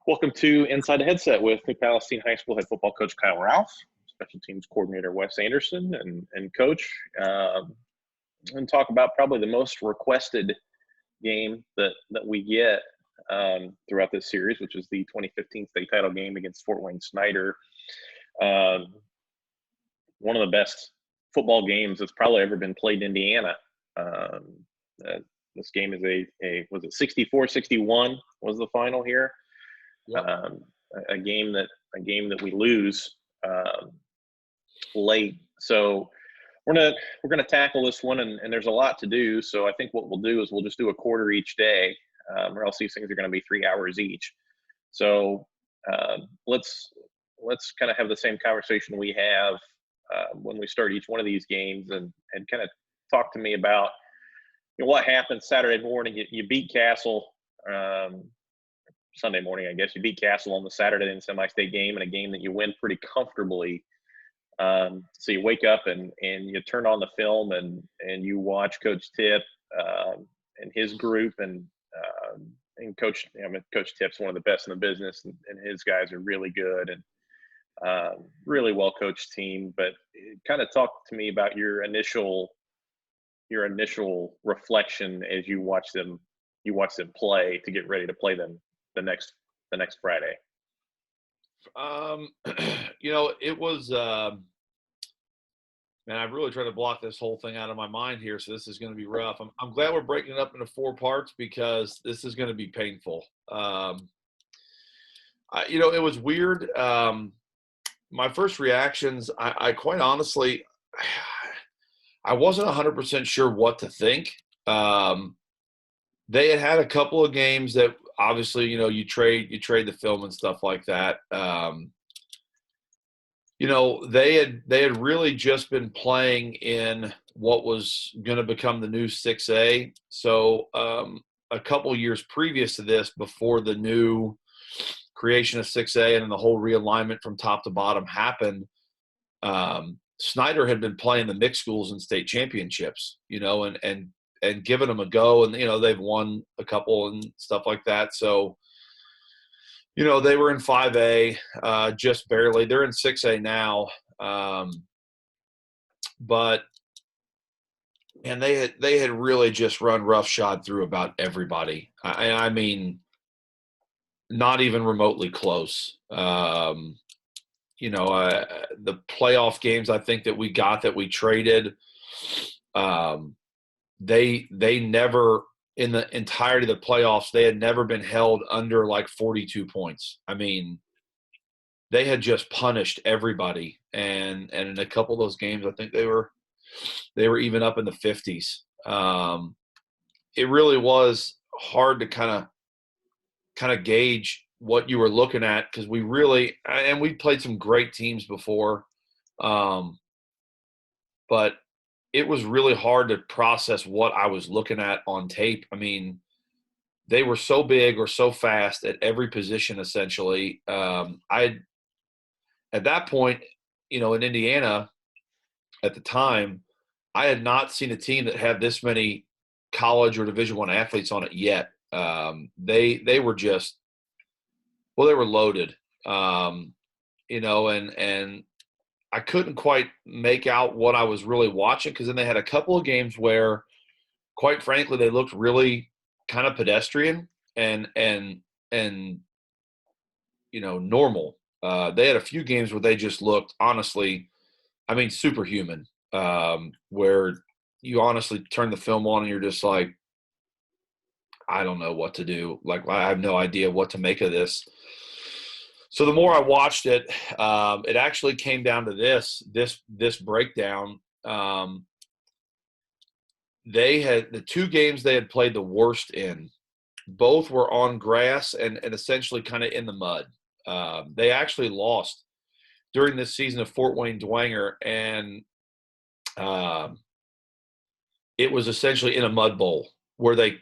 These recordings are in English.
Welcome to Inside the Headset with the Palestine High School head football coach Kyle Ralph, special teams coordinator Wes Anderson, and coach, and talk about probably the most requested game that we get throughout this series, which is the 2015 state title game against Fort Wayne Snider. One of the best football games that's probably ever been played in Indiana. This game is was it 64-61 was the final here. Yep. A game that we lose late. So we're gonna tackle this one, and there's a lot to do. So I think what we'll do is we'll just do a quarter each day, or else these things are going to be 3 hours each. So let's kind of have the same conversation we have when we start each one of these games, and kind of talk to me about what happened Saturday morning. You beat Castle. Sunday morning, I guess. You beat Castle on the Saturday in the semi-state game, and a game that you win pretty comfortably. So you wake up and you turn on the film and you watch Coach Tip and his group, and Coach Tip's one of the best in the business, and his guys are really good and really well coached team. But kind of talk to me about your initial reflection as you watch them play to get ready to play them the next Friday. It was man, I've really tried to block this whole thing out of my mind here, so this is going to be rough. I'm glad we're breaking it up into 4 parts, because this is going to be painful. It was weird. My first reactions, I quite honestly, I wasn't 100% sure what to think. They had a couple of games that obviously, you trade the film and stuff like that. They had really just been playing in what was going to become the new 6A. So a couple years previous to this, before the new creation of 6A and then the whole realignment from top to bottom happened, Snider had been playing the mixed schools in state championships, and giving them a go, and they've won a couple and stuff like that. So they were in 5A just barely. They're in 6A now, but and they had really just run roughshod through about everybody. I mean, not even remotely close. The playoff games I think that we traded. They never, in the entirety of the playoffs, they had never been held under like 42 points. I mean, they had just punished everybody, and in a couple of those games, I think they were even up in the 50s. It really was hard to kind of gauge what you were looking at, because we played some great teams before, but it was really hard to process what I was looking at on tape. I mean, they were so big or so fast at every position, essentially. At that point, in Indiana at the time, I had not seen a team that had this many college or Division I athletes on it yet. They were just, they were loaded, and I couldn't quite make out what I was really watching, because then they had a couple of games where, quite frankly, they looked really kind of pedestrian and normal. They had a few games where they just looked, honestly, I mean, superhuman, where you honestly turn the film on and you're just like, I don't know what to do. Like, I have no idea what to make of this. So the more I watched it, it actually came down to this breakdown. They had the 2 games they had played the worst in. Both were on grass and essentially kind of in the mud. They actually lost during this season of Fort Wayne Dwenger, and it was essentially in a mud bowl, where they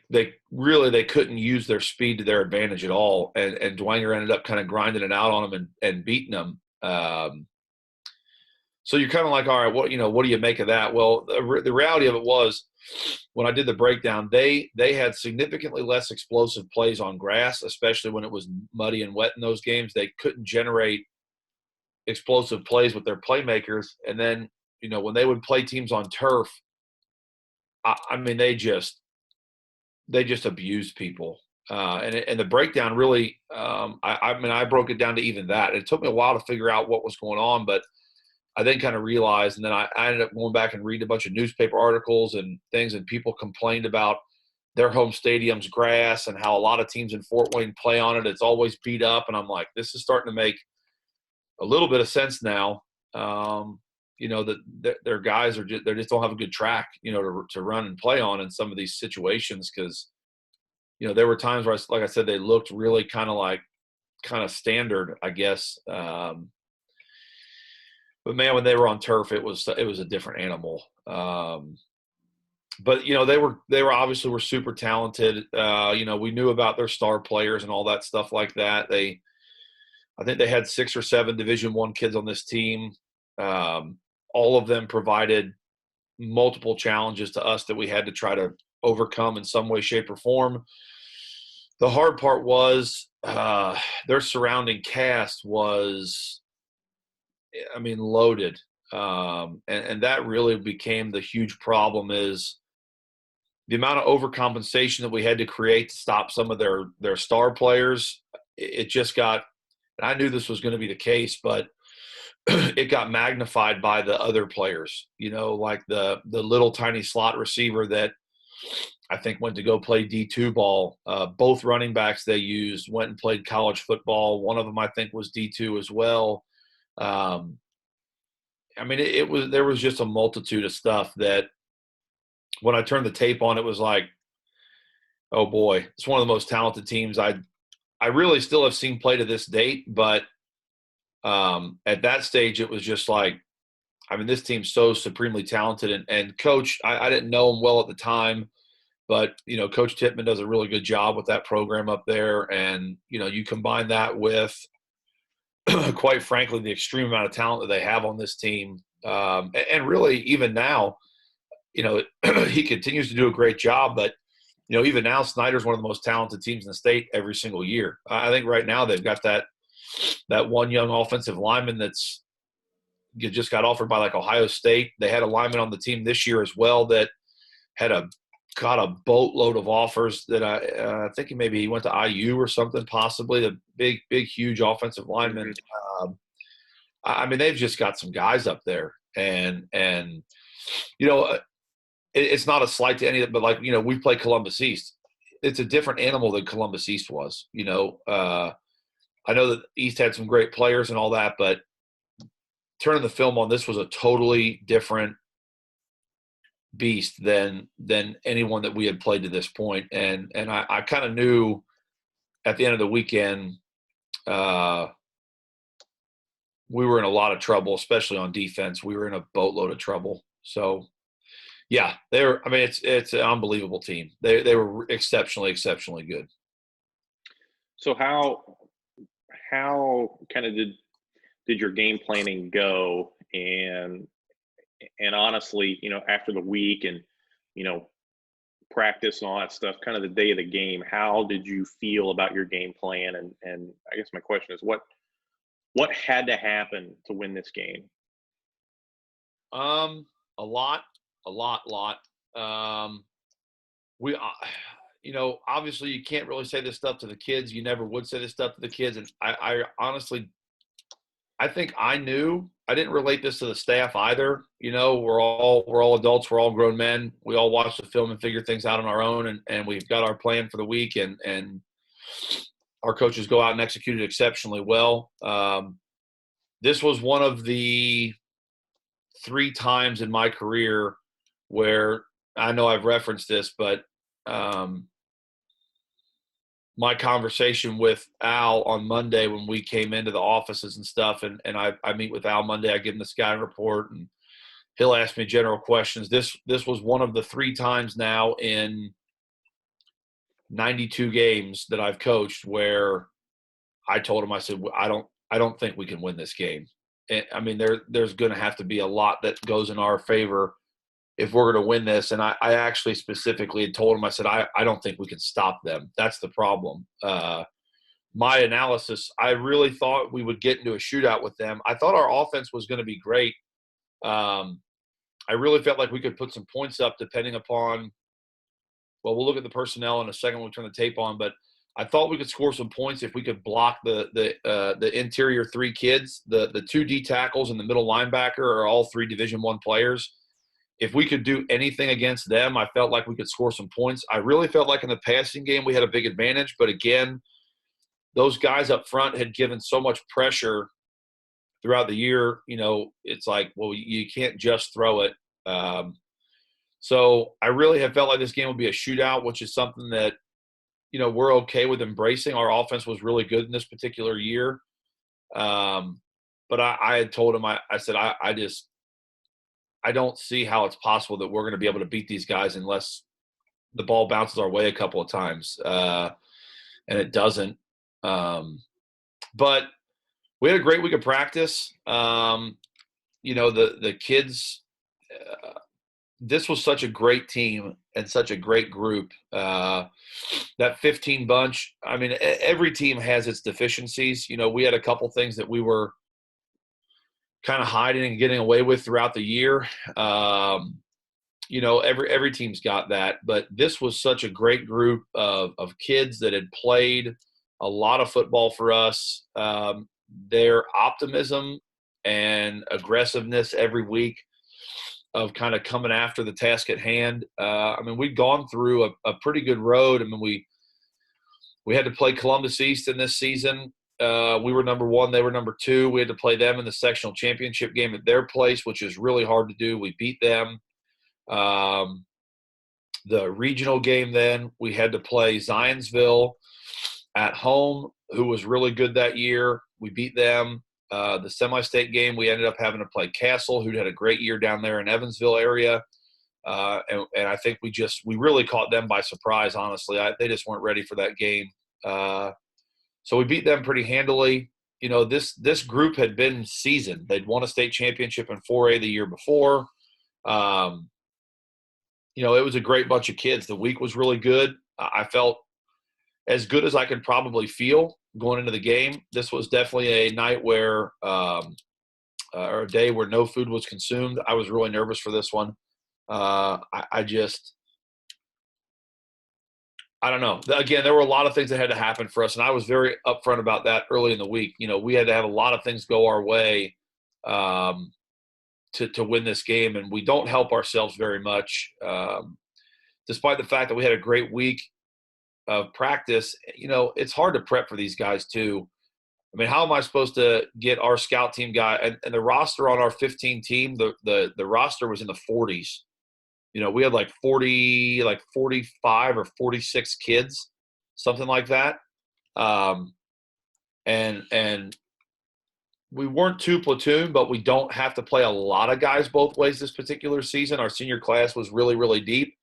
couldn't use their speed to their advantage at all, and Dwenger ended up kind of grinding it out on them and beating them. So you're kind of like, all right, what do you make of that? Well, the reality of it was, when I did the breakdown, they had significantly less explosive plays on grass, especially when it was muddy and wet in those games. They couldn't generate explosive plays with their playmakers. And then, when they would play teams on turf, I mean, they just abused people. And the breakdown really, I broke it down to even that. It took me a while to figure out what was going on, but I then kind of realized, and then I ended up going back and reading a bunch of newspaper articles and things, and people complained about their home stadium's grass and how a lot of teams in Fort Wayne play on it. It's always beat up. And I'm like, this is starting to make a little bit of sense now. That their guys they just don't have a good track, to run and play on in some of these situations. Cause, there were times where, like I said, they looked really kind of standard, I guess. But man, when they were on turf, it was a different animal. But they were obviously were super talented. We knew about their star players and all that stuff like that. I think they had 6 or 7 Division I kids on this team. All of them provided multiple challenges to us that we had to try to overcome in some way, shape, or form. The hard part was their surrounding cast was, loaded. And that really became the huge problem, is the amount of overcompensation that we had to create to stop some of their star players. It just got, and I knew this was going to be the case, but it got magnified by the other players, like the little tiny slot receiver that I think went to go play D2 ball. Both running backs they used went and played college football. One of them, I think, was D2 as well. There was just a multitude of stuff that when I turned the tape on, it was like, oh boy, it's one of the most talented teams I really still have seen play to this date. But at that stage, it was just like, this team's so supremely talented. And Coach, I didn't know him well at the time, but, Coach Tippmann does a really good job with that program up there. And, you combine that with, quite frankly, the extreme amount of talent that they have on this team. And really, even now, he continues to do a great job. But, even now, Snider's one of the most talented teams in the state every single year. I think right now they've got that one young offensive lineman that's just got offered by like Ohio State. They had a lineman on the team this year as well that had got a boatload of offers that I think maybe he went to IU or something, possibly. A big, huge offensive lineman. They've just got some guys up there, and it's not a slight to any of it, but we play Columbus East. It's a different animal than Columbus East was. I know that East had some great players and all that, but turning the film on, this was a totally different beast than anyone that we had played to this point. And I kind of knew at the end of the weekend we were in a lot of trouble, especially on defense. We were in a boatload of trouble. So yeah, it's an unbelievable team. They were exceptionally good. So how kind of did your game planning go? And honestly, after the week and, practice and all that stuff, kind of the day of the game, how did you feel about your game plan? And I guess my question is, what had to happen to win this game? A lot. We, obviously you can't really say this stuff to the kids. You never would say this stuff to the kids. And I honestly, I think I knew. I didn't relate this to the staff either. We're all adults. We're all grown men. We all watch the film and figure things out on our own. And we've got our plan for the week, and our coaches go out and execute it exceptionally well. This was one of the 3 times in my career where, I know I've referenced this, but my conversation with Al on Monday when we came into the offices and stuff, and I meet with Al Monday, I give him the scouting report, and he'll ask me general questions. This was one of the 3 times now in 92 games that I've coached where I told him, I said, I don't think we can win this game. I mean, there's going to have to be a lot that goes in our favor if we're going to win this. And I actually specifically had told him, I said, I don't think we can stop them. That's the problem. My analysis, I really thought we would get into a shootout with them. I thought our offense was going to be great. I really felt like we could put some points up depending upon, well, we'll look at the personnel in a second when we turn the tape on, but I thought we could score some points if we could block the interior three kids. The two D tackles and the middle linebacker are all three Division I players. If we could do anything against them, I felt like we could score some points. I really felt like in the passing game we had a big advantage, but again, those guys up front had given so much pressure throughout the year. You know, it's like, well, you can't just throw it. So I really have felt like this game would be a shootout, which is something that, you know, we're okay with embracing. Our offense was really good in this particular year. But I had told him, I said, I don't see how it's possible that we're going to be able to beat these guys unless the ball bounces our way a couple of times. And it doesn't. But we had a great week of practice. You know, the kids, this was such a great team and such a great group. That 15 bunch, I mean, every team has its deficiencies. You know, we had a couple things that we were kind of hiding and getting away with throughout the year. You know, every team's got that. But this was such a great group of kids that had played a lot of football for us. Their optimism and aggressiveness every week of kind of coming after the task at hand. I mean, we'd gone through a pretty good road. I mean, we had to play Columbus East in this season. We were number 1, they were number 2. We had to play them in the sectional championship game at their place, which is really hard to do. We beat them. The regional game then, we had to play Zionsville at home, who was really good that year. We beat them. The semi-state game, we ended up having to play Castle, who'd had a great year down there in Evansville area. And I think we really caught them by surprise, honestly. They just weren't ready for that game. So we beat them pretty handily. You know, this group had been seasoned. They'd won a state championship in 4A the year before. You know, it was a great bunch of kids. The week was really good. I felt as good as I could probably feel going into the game. This was definitely a night where or a day where no food was consumed. I was really nervous for this one. I don't know. Again, there were a lot of things that had to happen for us, and I was very upfront about that early in the week. You know, we had to have a lot of things go our way to win this game, and we don't help ourselves very much. Despite the fact that we had a great week of practice, you know, it's hard to prep for these guys too. I mean, how am I supposed to get our scout team guy and the roster on our 15 team? The roster was in the 40s. You know, we had like 45 or 46 kids, something like that. And we weren't too platoon, but we don't have to play a lot of guys both ways this particular season. Our senior class was really, really deep.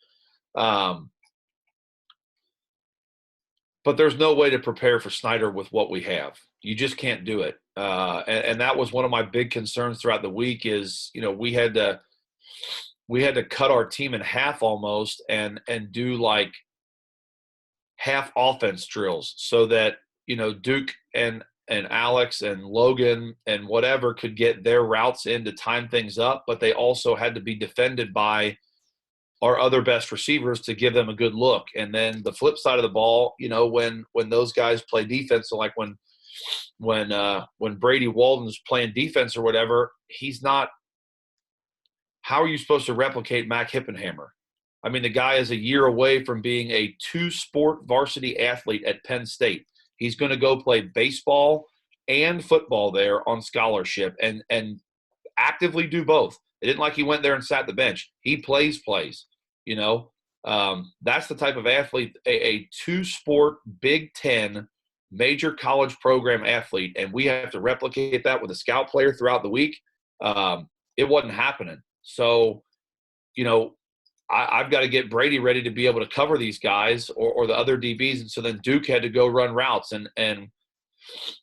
But there's no way to prepare for Snider with what we have. You just can't do it. And that was one of my big concerns throughout the week is, you know, we had to cut our team in half almost and do like half offense drills so that, you know, Duke and Alex and Logan and whatever could get their routes in to time things up, but they also had to be defended by our other best receivers to give them a good look. And then the flip side of the ball, you know, when those guys play defense, so like when Brady Walden's playing defense or whatever, he's not – how are you supposed to replicate Mac Hippenhammer? I mean, the guy is a year away from being a 2-sport varsity athlete at Penn State. He's going to go play baseball and football there on scholarship and actively do both. It isn't like he went there and sat the bench. He plays, you know. That's the type of athlete, a 2-sport Big Ten major college program athlete, and we have to replicate that with a scout player throughout the week. It wasn't happening. So, you know, I've got to get Brady ready to be able to cover these guys or the other DBs. And so then Duke had to go run routes. And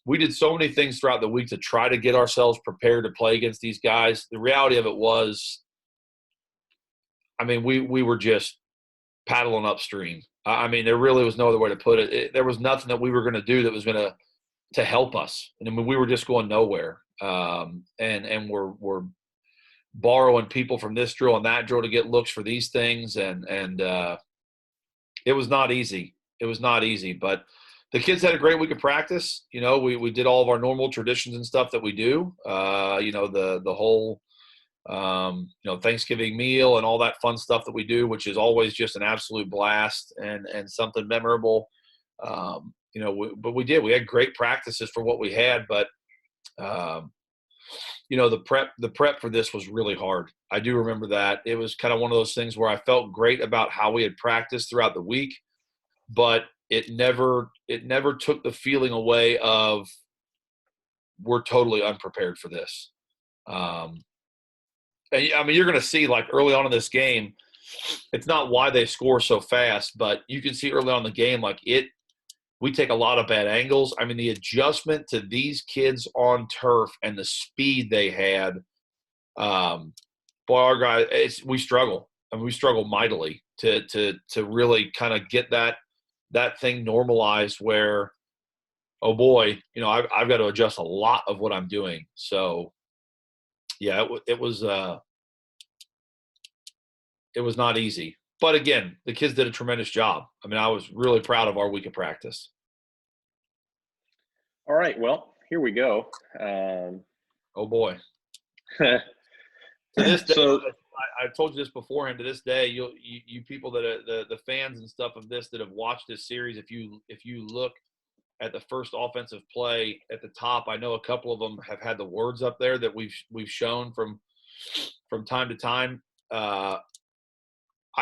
we did so many things throughout the week to try to get ourselves prepared to play against these guys. The reality of it was, I mean, we were just paddling upstream. I mean, there really was no other way to put it. There was nothing that we were going to do that was going to help us. And I mean, we were just going nowhere. And we're borrowing people from this drill and that drill to get looks for these things. And it was not easy. It was not easy, but the kids had a great week of practice. You know, we did all of our normal traditions and stuff that we do. You know, the whole, you know, Thanksgiving meal and all that fun stuff that we do, which is always just an absolute blast and something memorable. You know, but we had great practices for what we had, but you know, the prep for this was really hard. I do remember that. It was kind of one of those things where I felt great about how we had practiced throughout the week, but it never took the feeling away of we're totally unprepared for this. And I mean, you're going to see, like, early on in this game, it's not why they score so fast, but you can see early on in the game, like, we take a lot of bad angles. I mean, the adjustment to these kids on turf and the speed they had, boy, our guys, we struggle. I mean, we struggle mightily to really kind of get that thing normalized where, oh boy, you know, I've got to adjust a lot of what I'm doing. So yeah, it was not easy, but again, the kids did a tremendous job. I mean, I was really proud of our week of practice. All right, well, here we go. Oh boy. To this day, so I told you this beforehand. To this day, you people that are the fans and stuff of this that have watched this series, if you look at the first offensive play at the top, I know a couple of them have had the words up there that we've shown from time to time. I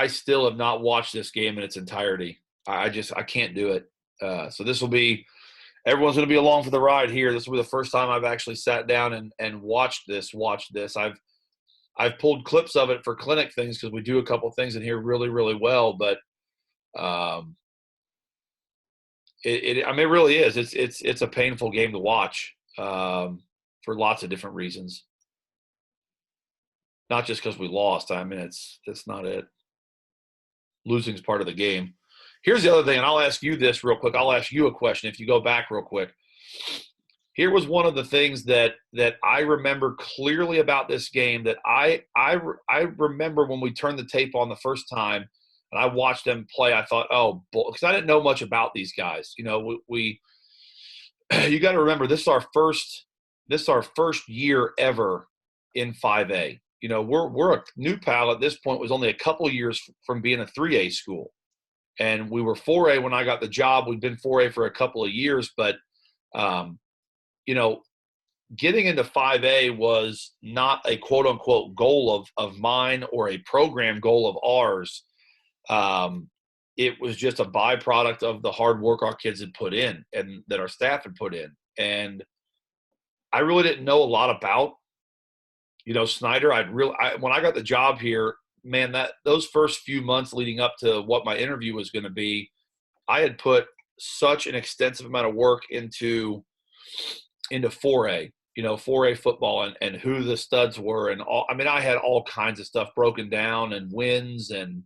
still have not watched this game in its entirety. I can't do it. So this will be, everyone's going to be along for the ride here. This will be the first time I've actually sat down and watched this. I've pulled clips of it for clinic things because we do a couple things in here really, really well. But I mean, it really is. It's a painful game to watch for lots of different reasons. Not just because we lost. I mean, that's not it. Losing is part of the game. Here's the other thing, and I'll ask you this real quick. I'll ask you a question if you go back real quick. Here was one of the things that I remember clearly about this game that I remember when we turned the tape on the first time and I watched them play. I thought, oh, because I didn't know much about these guys. You know, we you got to remember this is our first year ever in 5A. You know, we're a new pal at this point. Was only a couple of years from being a 3A school, and we were 4A when I got the job. We've been 4A for a couple of years, but you know, getting into 5A was not a quote unquote goal of mine or a program goal of ours. It was just a byproduct of the hard work our kids had put in and that our staff had put in. And I really didn't know a lot about, you know, Snider. When I got the job here, man, those first few months leading up to what my interview was going to be, I had put such an extensive amount of work into 4A, you know, 4A football and who the studs were and all. I mean, I had all kinds of stuff broken down and wins and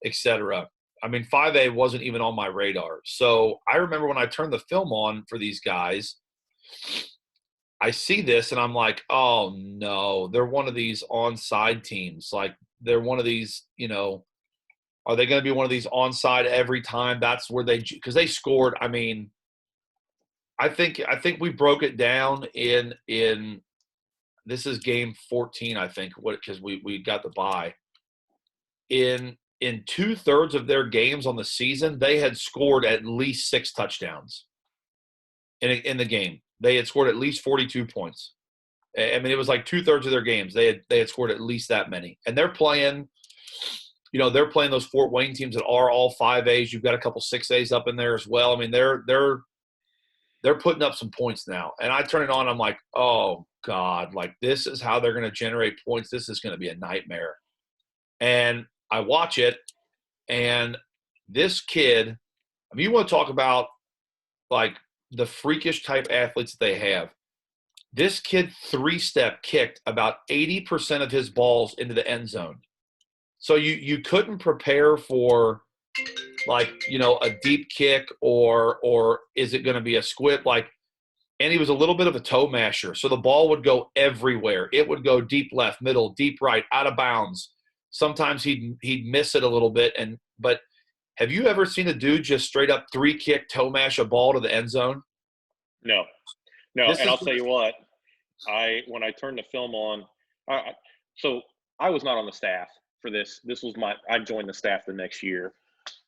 et cetera. I mean, 5A wasn't even on my radar. So I remember when I turned the film on for these guys, I see this and I'm like, oh no, they're one of these onside teams. Like they're one of these, you know, are they going to be one of these onside every time? That's where because they scored. I mean, I think we broke it down in this is game 14, I think, because we got the bye. In 2/3 of their games on the season, they had scored at least 6 touchdowns in the game. They had scored at least 42 points. I mean, it was like 2/3 of their games. They had scored at least that many. And they're playing, you know, they're playing those Fort Wayne teams that are all 5As. You've got a couple 6As up in there as well. I mean, they're putting up some points now. And I turn it on, I'm like, oh God, like this is how they're going to generate points. This is going to be a nightmare. And I watch it, and this kid, I mean, you want to talk about like the freakish type athletes they have. This kid 3-step kicked about 80% of his balls into the end zone. So you couldn't prepare for, like, a deep kick or is it going to be a squib? And he was a little bit of a toe masher. So the ball would go everywhere. It would go deep left, middle, deep right, out of bounds. Sometimes he'd miss it a little bit. But have you ever seen a dude just straight up 3-kick toe mash a ball to the end zone? No. And I'll tell you what, when I turned the film on, so I was not on the staff for this. This was I joined the staff the next year.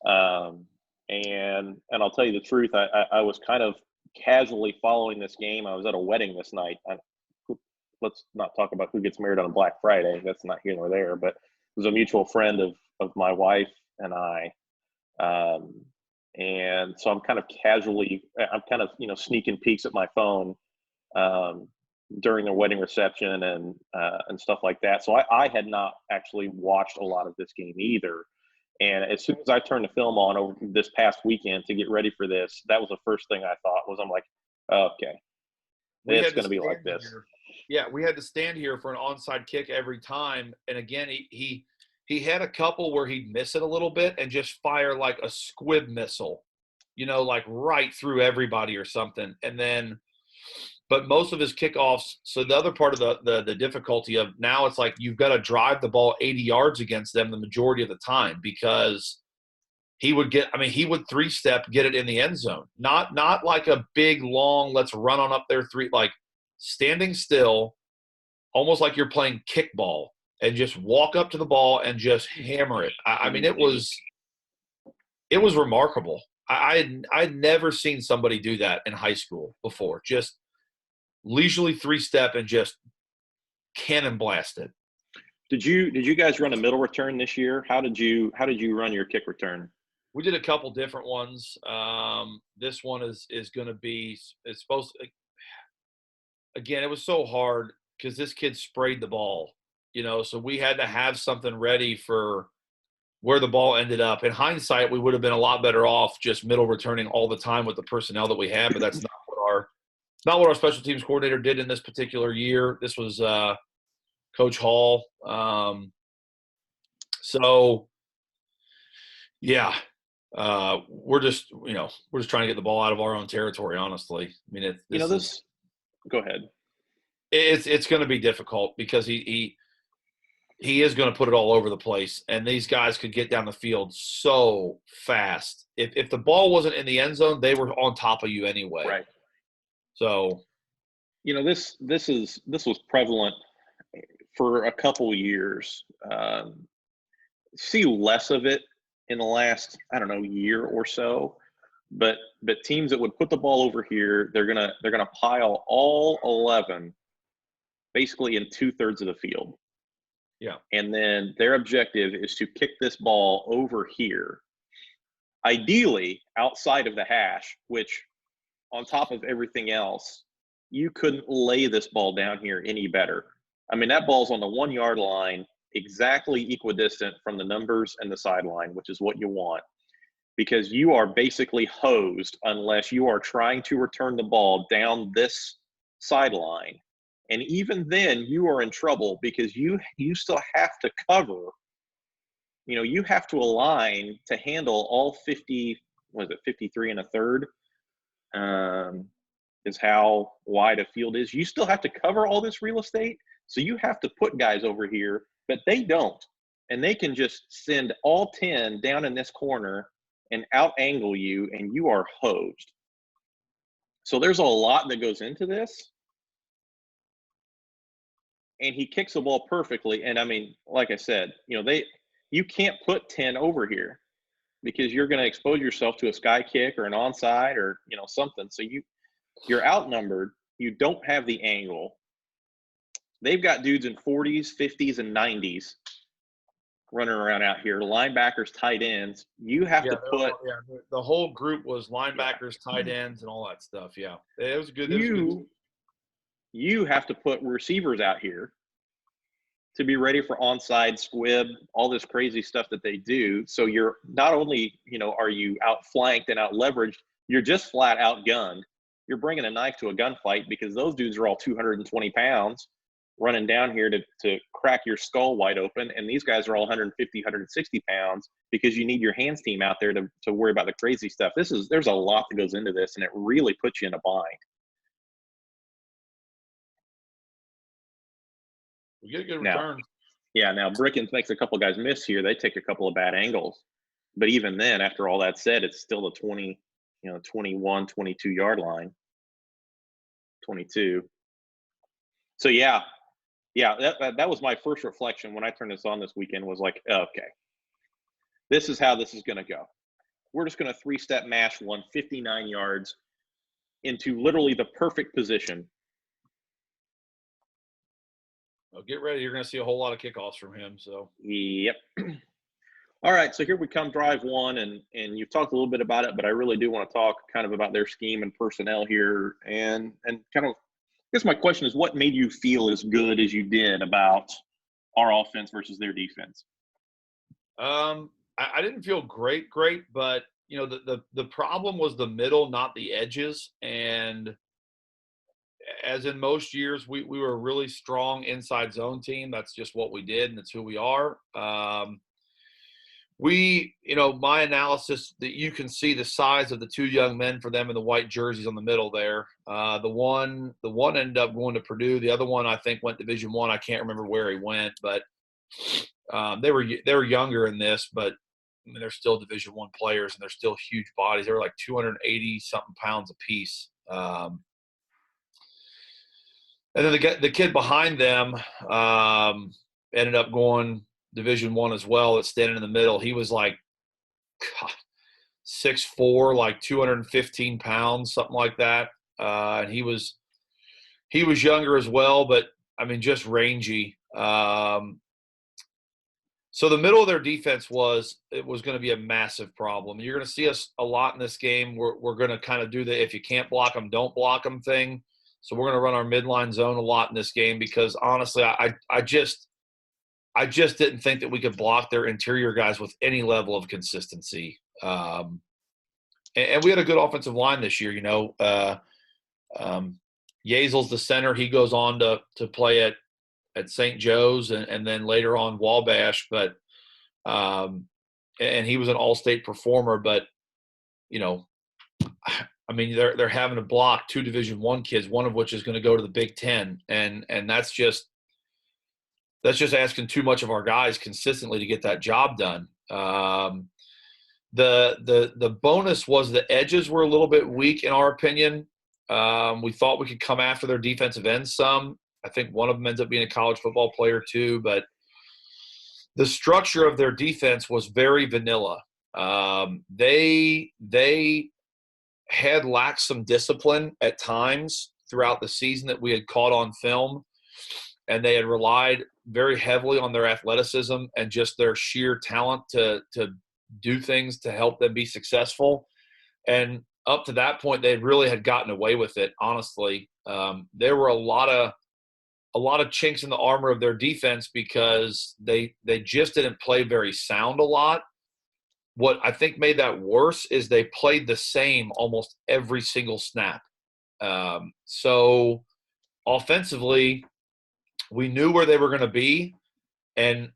And I'll tell you the truth, I was kind of casually following this game. I was at a wedding this night. Let's not talk about who gets married on a Black Friday. That's not here nor there, but it was a mutual friend of my wife and I. And so I'm kind of sneaking peeks at my phone during the wedding reception and stuff like that. So I had not actually watched a lot of this game either. And as soon as I turned the film on over this past weekend to get ready for this, that was the first thing I thought was, I'm like, oh, okay, it's going to be like this. Yeah, we had to stand here for an onside kick every time. And again, he had a couple where he'd miss it a little bit and just fire like a squib missile, like right through everybody or something. And then, but most of his kickoffs. So the other part of the difficulty of now, it's like you've got to drive the ball 80 yards against them the majority of the time, because he would 3-step, get it in the end zone. Not like a big, long, let's run on up there like standing still, almost like you're playing kickball, and just walk up to the ball and just hammer it. I mean, it was remarkable. I'd never seen somebody do that in high school before. Just leisurely 3-step and just cannon blast it. Did you guys run a middle return this year? How did you run your kick return? We did a couple different ones. This one is going to be, it's supposed to, again, it was so hard because this kid sprayed the ball, so we had to have something ready for where the ball ended up. In hindsight, we would have been a lot better off just middle returning all the time with the personnel that we had, but that's not what our special teams coordinator did in this particular year. This was Coach Hall. So yeah, we're just trying to get the ball out of our own territory, honestly. I mean, go ahead. It's going to be difficult because he is going to put it all over the place, and these guys could get down the field so fast. If the ball wasn't in the end zone, they were on top of you anyway. Right. So, this was prevalent for a couple of years. See less of it in the last, year or so, but teams that would put the ball over here, they're gonna pile all 11 basically in 2/3 of the field. Yeah. And then their objective is to kick this ball over here, ideally outside of the hash, which on top of everything else, you couldn't lay this ball down here any better. I mean, that ball's on the 1-yard line, exactly equidistant from the numbers and the sideline, which is what you want, because you are basically hosed unless you are trying to return the ball down this sideline. And even then, you are in trouble because you still have to cover. You have to align to handle all 53 and a third is how wide a field is. You still have to cover all this real estate. So you have to put guys over here, but they don't. And they can just send all 10 down in this corner and out angle you, and you are hosed. So there's a lot that goes into this. And he kicks the ball perfectly. And I mean, like I said, you can't put 10 over here because you're going to expose yourself to a sky kick or an onside or, something. So you're outnumbered. You don't have the angle. They've got dudes in 40s, 50s, and 90s running around out here. Linebackers, tight ends. You have to put. Yeah, the whole group was linebackers, tight ends, and all that stuff. Yeah, it was good. You have to put receivers out here to be ready for onside, squib, all this crazy stuff that they do. So you're not only, are you outflanked and out leveraged, you're just flat outgunned you're bringing a knife to a gunfight because those dudes are all 220 pounds running down here to crack your skull wide open. And these guys are all 150, 160 pounds because you need your hands team out there to worry about the crazy stuff. There's a lot that goes into this, and it really puts you in a bind. We get a good return. Now Brickens makes a couple guys miss here. They take a couple of bad angles. But even then, after all that said, it's still the 20, 21, 22 yard line. 22. So yeah, that was my first reflection when I turned this on this weekend, was like, okay, this is how this is going to go. We're just going to 3-step mash one 59 yards into literally the perfect position. Well, get ready. You're going to see a whole lot of kickoffs from him. So Yep. All right, so here we come, drive one, and you've talked a little bit about it, but I really do want to talk kind of about their scheme and personnel here, and kind of, I guess my question is, what made you feel as good as you did about our offense versus their defense? I didn't feel great, but the problem was the middle, not the edges. And as in most years, we were a really strong inside zone team. That's just what we did, and that's who we are. My analysis, that you can see the size of the two young men for them in the white jerseys on the middle there. The one ended up going to Purdue. The other one, I think, went Division I. I can't remember where he went, but they were younger in this, but I mean, they're still Division I players, and they're still huge bodies. They were like 280 something pounds apiece. And then the kid behind them ended up going Division I as well. That's standing in the middle. He was like 6'4", like 215 pounds, something like that. And he was younger as well, but I mean, just rangy. So the middle of their defense was going to be a massive problem. You're going to see us a lot in this game. We're going to kind of do the if you can't block them, don't block them thing. So we're going to run our midline zone a lot in this game because honestly, I just didn't think that we could block their interior guys with any level of consistency. And we had a good offensive line this year. Yazel's the center. He goes on to play at St. Joe's and then later on Wabash. But and he was an all-state performer. But I mean, they're having to block two Division I kids, one of which is going to go to the Big Ten, and that's just asking too much of our guys consistently to get that job done. The bonus was the edges were a little bit weak in our opinion. We thought we could come after their defensive ends some. I think one of them ends up being a college football player too, but the structure of their defense was very vanilla. They had lacked some discipline at times throughout the season that we had caught on film, and they had relied very heavily on their athleticism and just their sheer talent to do things to help them be successful. And up to that point, they really had gotten away with it. Honestly, there were a lot of chinks in the armor of their defense because they just didn't play very sound a lot. What I think made that worse is they played the same almost every single snap. So offensively, we knew where they were going to be, and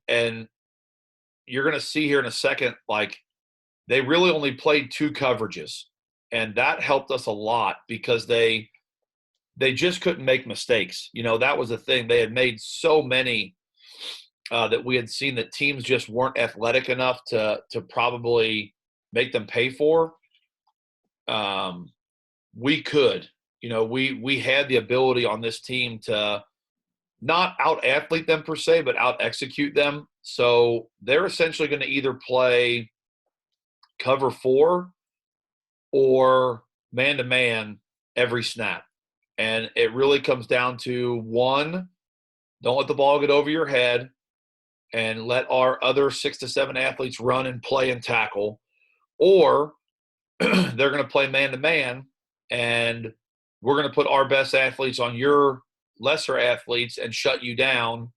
you're going to see here in a second, like they really only played two coverages, and that helped us a lot because they just couldn't make mistakes. That was the thing. They had made so many that we had seen that teams just weren't athletic enough to probably make them pay for. We could, we had the ability on this team to not out-athlete them per se, but out-execute them. So they're essentially going to either play cover 4 or man-to-man every snap. And it really comes down to, one, don't let the ball get over your head and let our other 6 to 7 athletes run and play and tackle. Or they're going to play man-to-man, and we're going to put our best athletes on your lesser athletes and shut you down,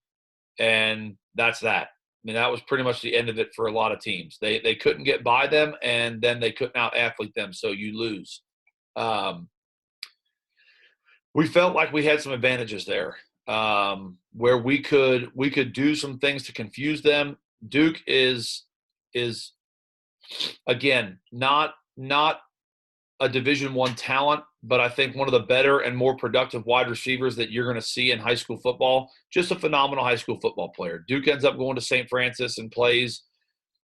and that's that. I mean, that was pretty much the end of it for a lot of teams. They couldn't get by them, and then they couldn't out-athlete them, so you lose. we felt like we had some advantages there, where we could do some things to confuse them. Duke is again not a Division I talent, but I think one of the better and more productive wide receivers that you're going to see in high school football. Just a phenomenal high school football player. Duke ends up going to St. Francis and plays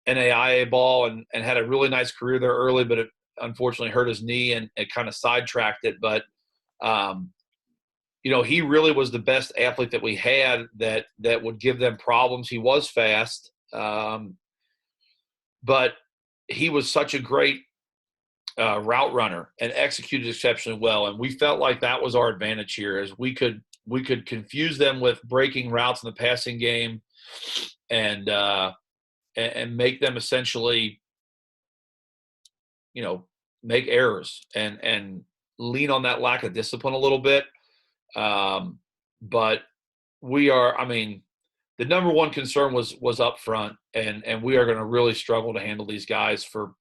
NAIA ball and had a really nice career there early, but it unfortunately hurt his knee and it kind of sidetracked it. But he really was the best athlete that we had that would give them problems. He was fast, but he was such a great route runner and executed exceptionally well. And we felt like that was our advantage here, as we could confuse them with breaking routes in the passing game and make them essentially, make errors and lean on that lack of discipline a little bit. But the number one concern was up front, and we are going to really struggle to handle these guys for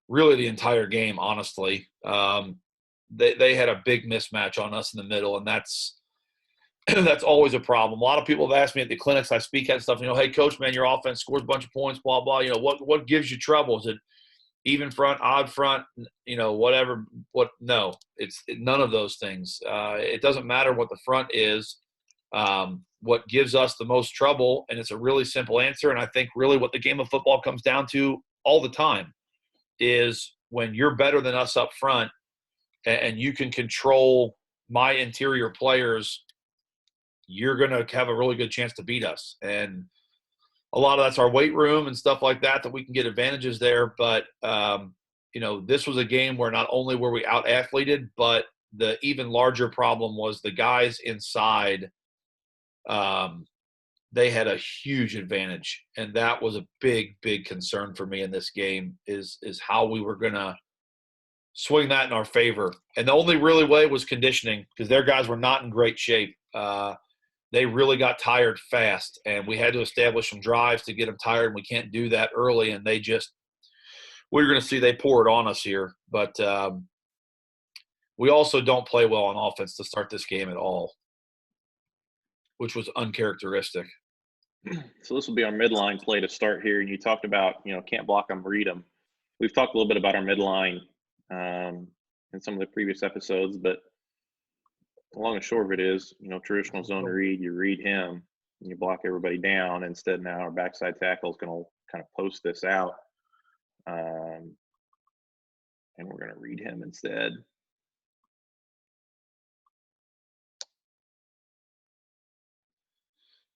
really the entire game, honestly. They had a big mismatch on us in the middle, and that's always a problem. A lot of people have asked me at the clinics I speak at and stuff, hey, coach, man, your offense scores a bunch of points, blah, blah. What gives you trouble? Is it even front, odd front, whatever? No, it's none of those things. It doesn't matter what the front is. What gives us the most trouble, and it's a really simple answer, and I think really what the game of football comes down to all the time, is when you're better than us up front and you can control my interior players, you're going to have a really good chance to beat us. And a lot of that's our weight room and stuff like that we can get advantages there. But, this was a game where not only were we out-athleted, but the even larger problem was the guys inside, they had a huge advantage. And that was a big, big concern for me in this game is how we were going to swing that in our favor. And the only really way was conditioning, because their guys were not in great shape. They really got tired fast, and we had to establish some drives to get them tired, and we can't do that early. And we're going to see they pour it on us here. But we also don't play well on offense to start this game at all, which was uncharacteristic. So this will be our midline play to start here. And you talked about, can't block them, read them. We've talked a little bit about our midline in some of the previous episodes, but the long and short of it is, traditional zone read, you read him, and you block everybody down. Instead, now our backside tackle is going to kind of post this out, and we're going to read him instead.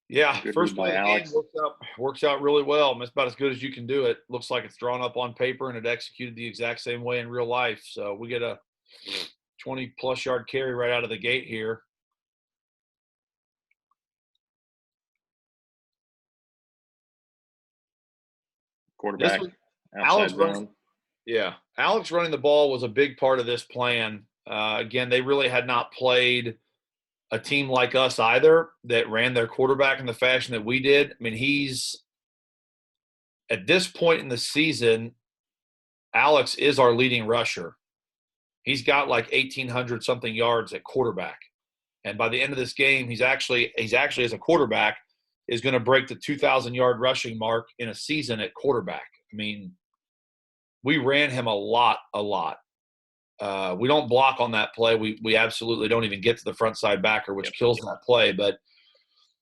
Yeah, first play of the game works out really well. It's about as good as you can do it. Looks like it's drawn up on paper, and it executed the exact same way in real life. So we get a 20-plus yard carry right out of the gate here. Quarterback, Alex running the ball was a big part of this plan. Again, they really had not played a team like us either that ran their quarterback in the fashion that we did. He's at this point in the season, Alex is our leading rusher. He's got like 1,800 something yards at quarterback. And by the end of this game, he's actually as a quarterback is going to break the 2,000 yard rushing mark in a season at quarterback. We ran him a lot. We don't block on that play. We absolutely don't even get to the front side backer, which kills that play. But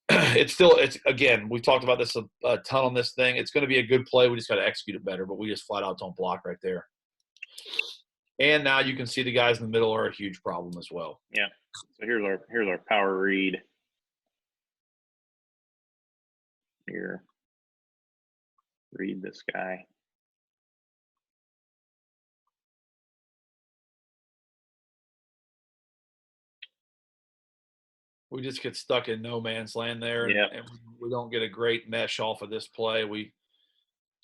it's again, we've talked about this a ton on this thing. It's going to be a good play. We just got to execute it better, but we just flat out don't block right there. And now you can see the guys in the middle are a huge problem as well. Yeah. So here's our power read. Here. Read this guy. We just get stuck in no man's land there, and we don't get a great mesh off of this play.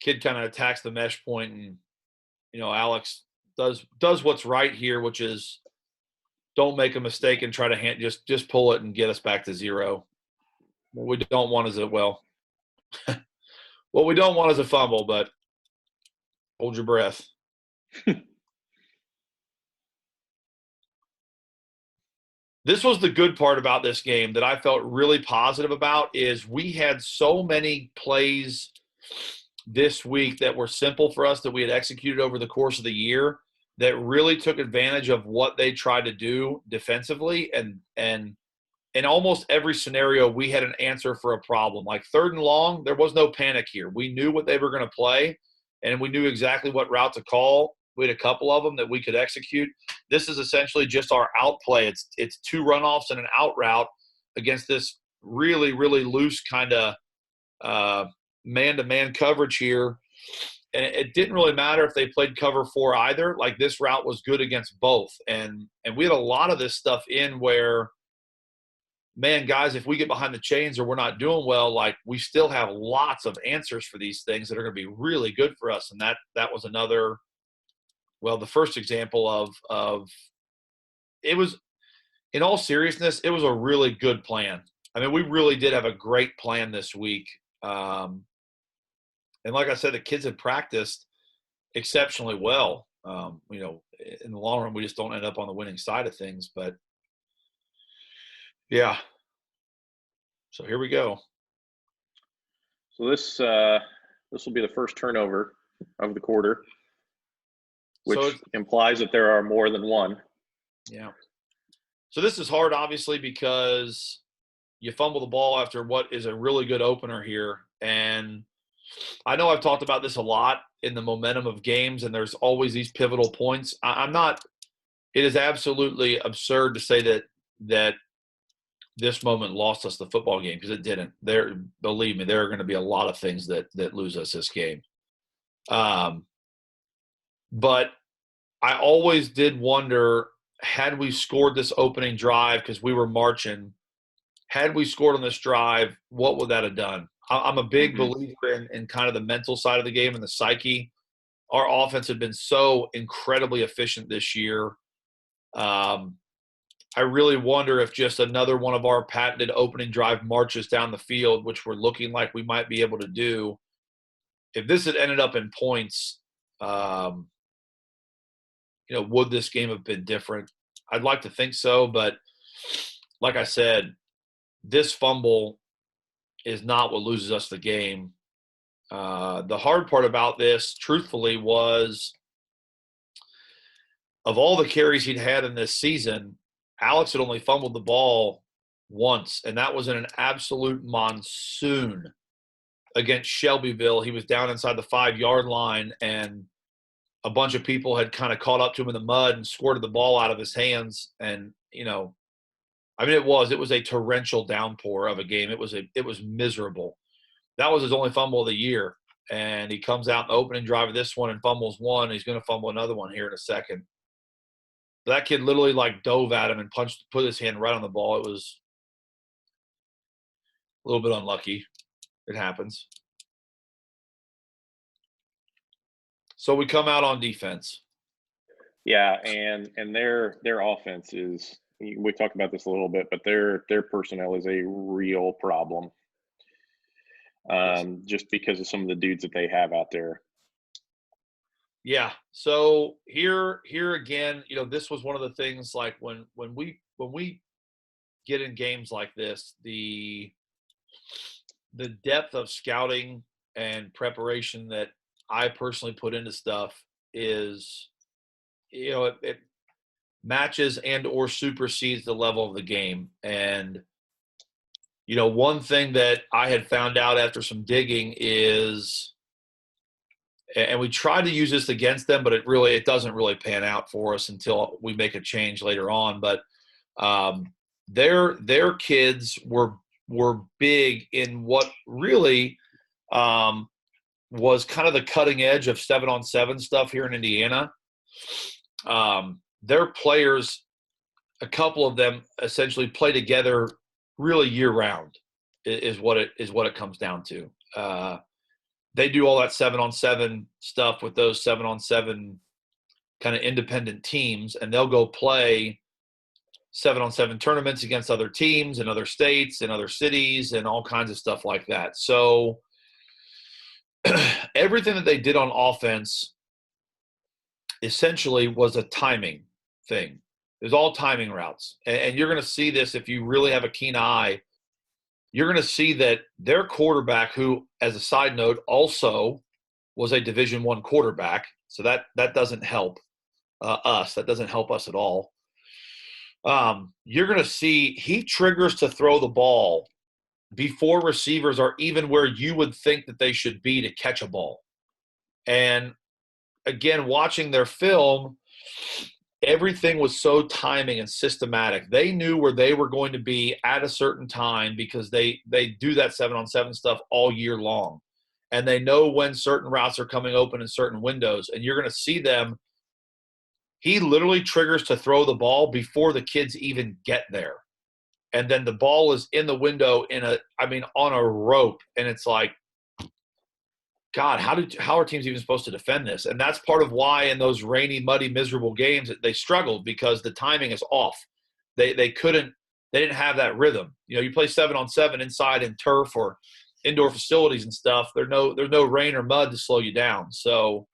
Kid kind of attacks the mesh point, and Alex does what's right here, which is don't make a mistake and try to just pull it and get us back to zero. What we don't want is what we don't want is a fumble, but hold your breath. This was the good part about this game that I felt really positive about is we had so many plays this week that were simple for us that we had executed over the course of the year that really took advantage of what they tried to do defensively. And in almost every scenario, we had an answer for a problem. Like 3rd and long, there was no panic here. We knew what they were going to play, and we knew exactly what route to call. We had a couple of them that we could execute. This is essentially just our out play. It's 2 runoffs and an out route against this really, really loose kind of man-to-man coverage here. And it didn't really matter if they played cover 4 either. Like, this route was good against both. And we had a lot of this stuff in where, man, guys, if we get behind the chains or we're not doing well, like, we still have lots of answers for these things that are going to be really good for us. And that was another, well, the first example of it was, in all seriousness, it was a really good plan. I mean, we really did have a great plan this week. And like I said, the kids had practiced exceptionally well. In the long run, we just don't end up on the winning side of things. But, yeah. So here we go. So this will be the first turnover of the quarter, which implies that there are more than one. Yeah. So this is hard, obviously, because you fumble the ball after what is a really good opener here. And I know I've talked about this a lot in the momentum of games, and there's always these pivotal points. It is absolutely absurd to say that this moment lost us the football game, because it didn't. Believe me, there are going to be a lot of things that lose us this game. But I always did wonder, had we scored this opening drive, because we were marching, had we scored on this drive, what would that have done? I'm a big believer in kind of the mental side of the game and the psyche. Our offense had been so incredibly efficient this year. I really wonder if just another one of our patented opening drive marches down the field, which we're looking like we might be able to do, if this had ended up in points, would this game have been different? I'd like to think so, but like I said, this fumble is not what loses us the game. The hard part about this, truthfully, was of all the carries he'd had in this season, Alex had only fumbled the ball once, and that was in an absolute monsoon against Shelbyville. He was down inside the 5-yard line, and a bunch of people had kind of caught up to him in the mud and squirted the ball out of his hands. And, it was a torrential downpour of a game. It was miserable. That was his only fumble of the year. And he comes out in the opening drive of this one and fumbles one. He's going to fumble another one here in a second. That kid literally dove at him and put his hand right on the ball. It was a little bit unlucky. It happens. So we come out on defense. Yeah, and their offense is, we talked about this a little bit, but their personnel is a real problem. Just because of some of the dudes that they have out there. Yeah. So here again, this was one of the things, like when we get in games like this, the depth of scouting and preparation that I personally put into stuff is, it matches and or supersedes the level of the game. And one thing that I had found out after some digging is, and we tried to use this against them, but it doesn't really pan out for us until we make a change later on. But their kids were big in what really was kind of the cutting edge of 7-on-7 stuff here in Indiana. Their players, a couple of them essentially play together really year round is what it comes down to. They do all that 7-on-7 stuff with those 7-on-7 kind of independent teams, and they'll go play 7-on-7 tournaments against other teams in other states and other cities and all kinds of stuff like that. So everything that they did on offense essentially was a timing thing. It was all timing routes. And you're going to see this if you really have a keen eye. You're going to see that their quarterback, who, as a side note, also was a Division I quarterback, so that doesn't help us. That doesn't help us at all. You're going to see he triggers to throw the ball before receivers are even where you would think that they should be to catch a ball. And again, watching their film, everything was so timing and systematic. They knew where they were going to be at a certain time because they do that 7-on-7 stuff all year long. And they know when certain routes are coming open in certain windows. And you're going to see them. He literally triggers to throw the ball before the kids even get there. And then the ball is in the window on a rope. And it's like, God, how are teams even supposed to defend this? And that's part of why in those rainy, muddy, miserable games they struggled, because the timing is off. They didn't have that rhythm. You play 7-on-7 inside in turf or indoor facilities and stuff. There's no rain or mud to slow you down. So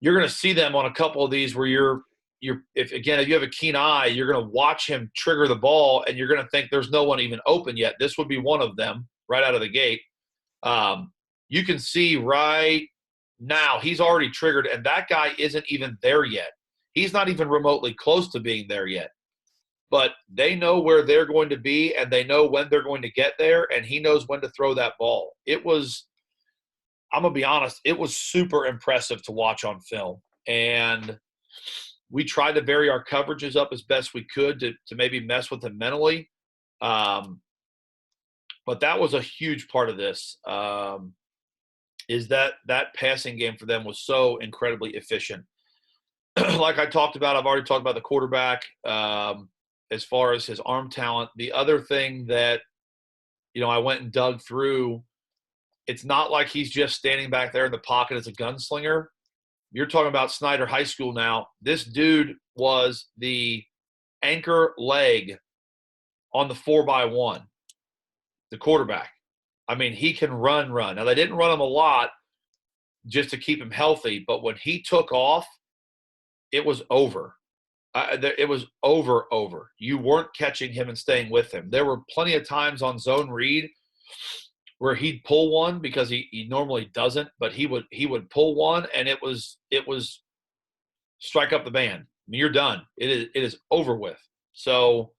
you're going to see them on a couple of these where if you have a keen eye, you're going to watch him trigger the ball and you're going to think there's no one even open yet. This would be one of them right out of the gate. You can see right now he's already triggered, and that guy isn't even there yet. He's not even remotely close to being there yet. But they know where they're going to be, and they know when they're going to get there, and he knows when to throw that ball. I'm going to be honest, it was super impressive to watch on film. And we tried to vary our coverages up as best we could to maybe mess with him mentally. But that was a huge part of this. Is that passing game for them was so incredibly efficient. Like I talked about, I've already talked about the quarterback as far as his arm talent. The other thing that, I went and dug through, it's not like he's just standing back there in the pocket as a gunslinger. You're talking about Snider High School now. This dude was the anchor leg on the 4x1, the quarterback. I mean, he can run. Now, they didn't run him a lot just to keep him healthy, but when he took off, it was over. It was over. You weren't catching him and staying with him. There were plenty of times on zone read where he'd pull one because he normally doesn't, but he would pull one, and it was strike up the band. I mean, you're done. It is over with. So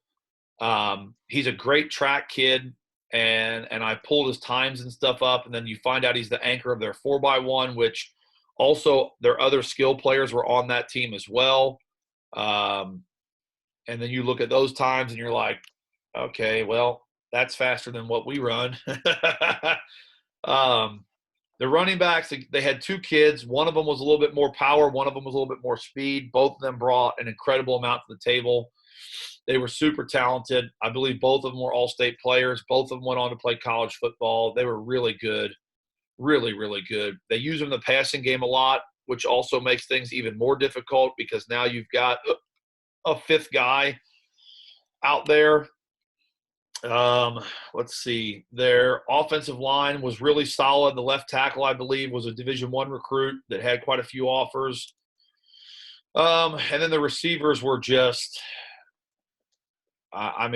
he's a great track kid. And I pulled his times and stuff up, and then you find out he's the anchor of their 4x1, which also their other skill players were on that team as well. And then you look at those times and you're like, okay, well, that's faster than what we run. The running backs, they had two kids. One of them was a little bit more power. One of them was a little bit more speed. Both of them brought an incredible amount to the table. They were super talented. I believe both of them were all-state players. Both of them went on to play college football. They were really good, really, really good. They use them in the passing game a lot, which also makes things even more difficult because now you've got a fifth guy out there. Let's see. Their offensive line was really solid. The left tackle, I believe, was a Division I recruit that had quite a few offers. And then the receivers were just – I'm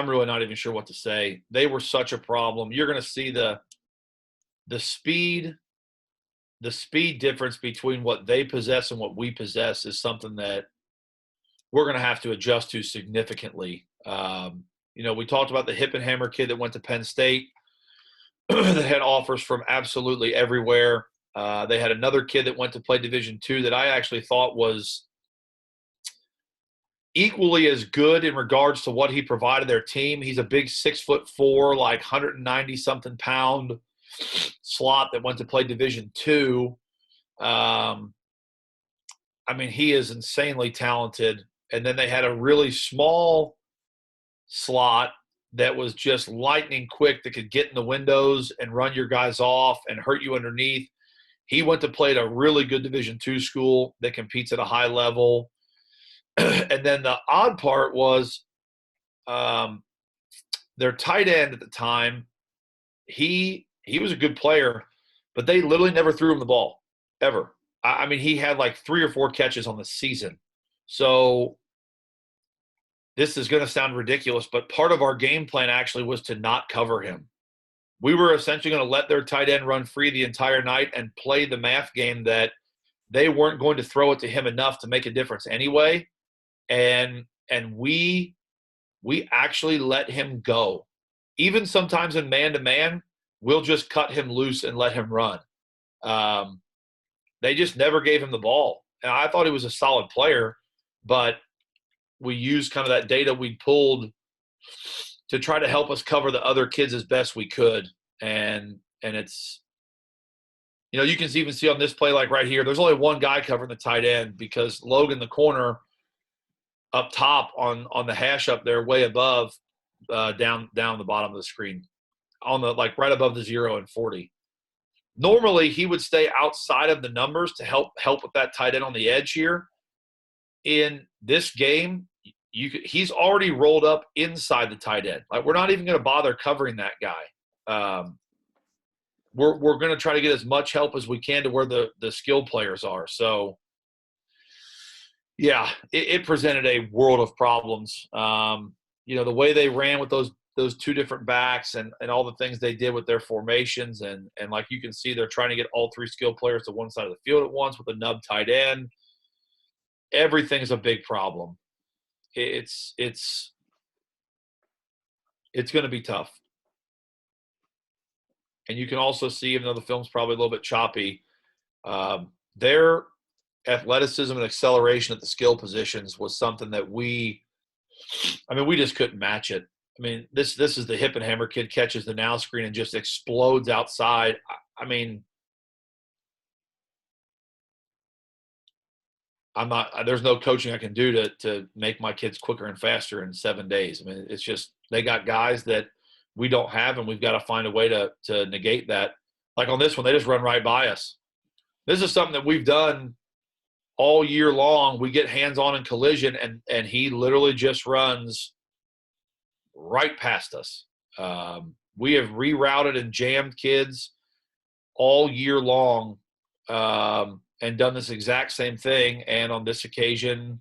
really not even sure what to say. They were such a problem. You're going to see the speed difference between what they possess and what we possess is something that we're going to have to adjust to significantly. We talked about the hip and hammer kid that went to Penn State that had offers from absolutely everywhere. They had another kid that went to play Division II that I actually thought was equally as good in regards to what he provided their team. He's a big 6'4", like 190-something pound slot that went to play Division II. He is insanely talented. And then they had a really small slot that was just lightning quick that could get in the windows and run your guys off and hurt you underneath. He went to play at a really good Division II school that competes at a high level. And then the odd part was their tight end at the time, he was a good player, but they literally never threw him the ball, ever. He had like 3 or 4 catches on the season. So this is going to sound ridiculous, but part of our game plan actually was to not cover him. We were essentially going to let their tight end run free the entire night and play the math game that they weren't going to throw it to him enough to make a difference anyway. And we actually let him go. Even sometimes in man-to-man, we'll just cut him loose and let him run. They just never gave him the ball. And I thought he was a solid player, but we used kind of that data we pulled to try to help us cover the other kids as best we could. And it's, you can even see on this play, like right here, there's only one guy covering the tight end because Logan, the corner, up top on the hash up there, way above, down the bottom of the screen, on the right above the 0 and 40. Normally, he would stay outside of the numbers to help with that tight end on the edge here. In this game, he's already rolled up inside the tight end. We're not even going to bother covering that guy. We're going to try to get as much help as we can to where the skill players are. So, yeah, it presented a world of problems. The way they ran with those two different backs and all the things they did with their formations. And like you can see, they're trying to get all three skill players to one side of the field at once with a nub tight end. Everything's a big problem. It's going to be tough. And you can also see, even though the film's probably a little bit choppy, their athleticism and acceleration at the skill positions was something that we just couldn't match it. This is the hip and hammer kid catches the now screen and just explodes outside. There's no coaching I can do to make my kids quicker and faster in 7 days. It's just, they got guys that we don't have, and we've got to find a way to negate that. Like on this one, they just run right by us. This is something that we've done all year long. We get hands-on in collision, and he literally just runs right past us. We have rerouted and jammed kids all year long, and done this exact same thing. And on this occasion,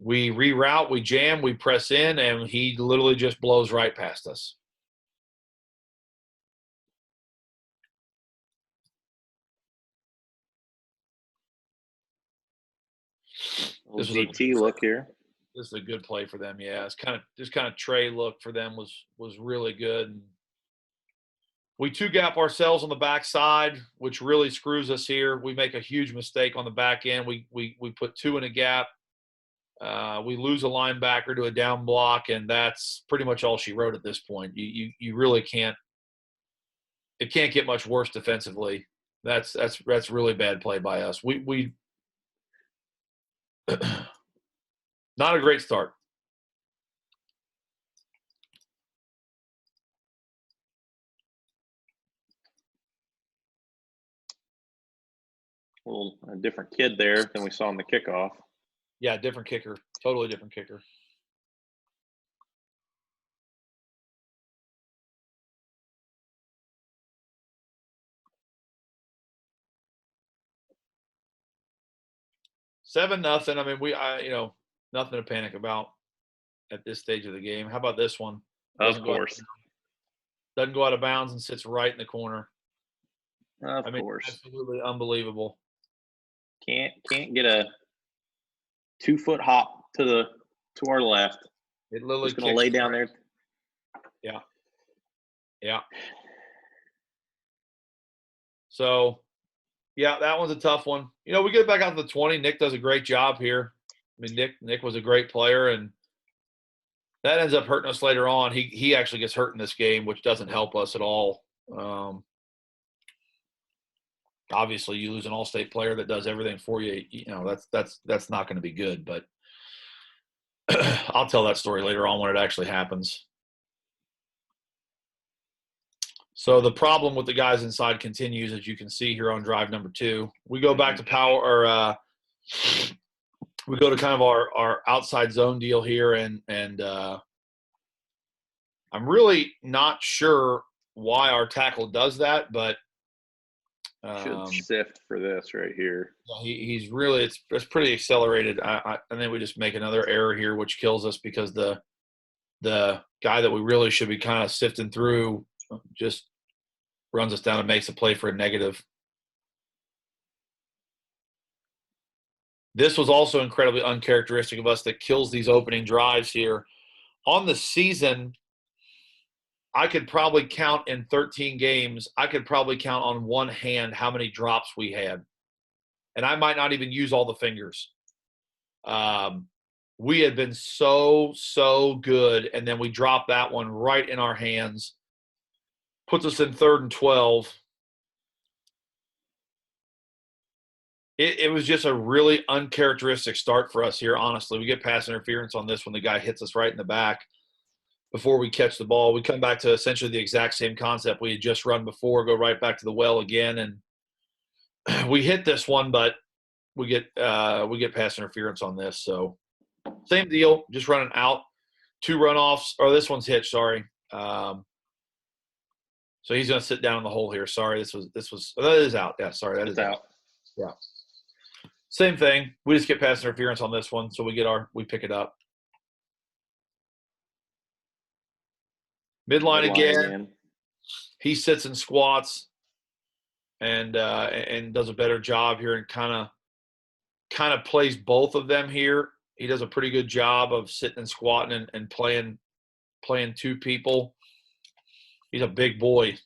we reroute, we jam, we press in, and he literally just blows right past us. GT look here. This is a good play for them. Yeah, it's kind of tray look for them was really good. And we two gap ourselves on the backside, which really screws us here. We make a huge mistake on the back end. We put two in a gap. We lose a linebacker to a down block, and that's pretty much all she wrote at this point. You really can't. It can't get much worse defensively. That's really bad play by us. We not a great start. A different kid there than we saw in the kickoff. Yeah, different kicker. Totally different kicker. $7-0. Nothing to panic about at this stage of the game. How about this one? Of course. Doesn't go out of bounds and sits right in the corner. Of course. Absolutely unbelievable. Can't get a 2-foot hop to our left. It literally going to lay down there. Yeah. Yeah. So, yeah, that one's a tough one. We get back out to the 20. Nick does a great job here. Nick was a great player, and that ends up hurting us later on. He actually gets hurt in this game, which doesn't help us at all. Obviously, you lose an all-state player that does everything for you. That's not going to be good. But I'll tell that story later on when it actually happens. So the problem with the guys inside continues, as you can see here on drive number 2. We go back to power, we go to kind of our outside zone deal here, and I'm really not sure why our tackle does that, but Should sift for this right here. He's really it's pretty accelerated. And then we just make another error here, which kills us because the guy that we really should be kind of sifting through just runs us down and makes a play for a negative. This was also incredibly uncharacteristic of us that kills these opening drives here. On the season, I could probably count in 13 games, I could probably count on one hand how many drops we had. And I might not even use all the fingers. We had been so good, and then we dropped that one right in our hands. Puts us in 3rd and 12. It was just a really uncharacteristic start for us here, honestly. We get pass interference on this when the guy hits us right in the back before we catch the ball. We come back to essentially the exact same concept we had just run before, go right back to the well again, and we hit this one, but we get pass interference on this. So same deal, just running out. 2 runoffs, or this one's hit, sorry. So he's going to sit down in the hole here. Sorry, that is out. Yeah, sorry, that is out. Yeah. Same thing. We just get pass interference on this one, so we pick it up. Midline again. He sits and squats and does a better job here and kind of plays both of them here. He does a pretty good job of sitting and squatting and playing 2 people. He's a big boy.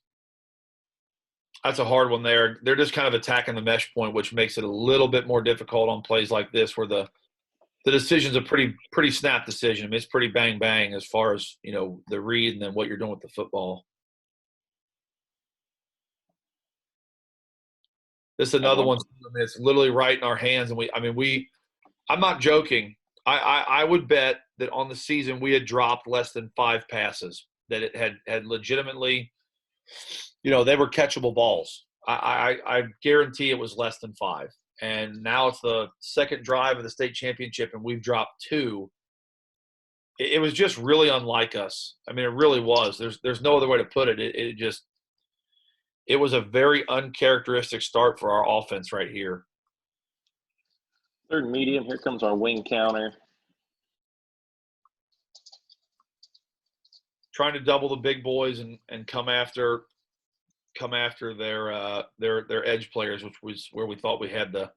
That's a hard one there. They're just kind of attacking the mesh point, which makes it a little bit more difficult on plays like this where the decision's a pretty snap decision. I mean, it's pretty bang bang as far as, the read and then what you're doing with the football. This is another one. It's literally right in our hands, and I'm not joking. I would bet that on the season we had dropped less than 5 passes, that it had legitimately, they were catchable balls. I guarantee it was less than 5. And now it's the second drive of the state championship, and we've dropped 2. It was just really unlike us. I mean, it really was. There's no other way to put it. It was a very uncharacteristic start for our offense right here. 3rd medium. Here comes our wing counter. Trying to double the big boys and come after their edge players, which was where we thought we had the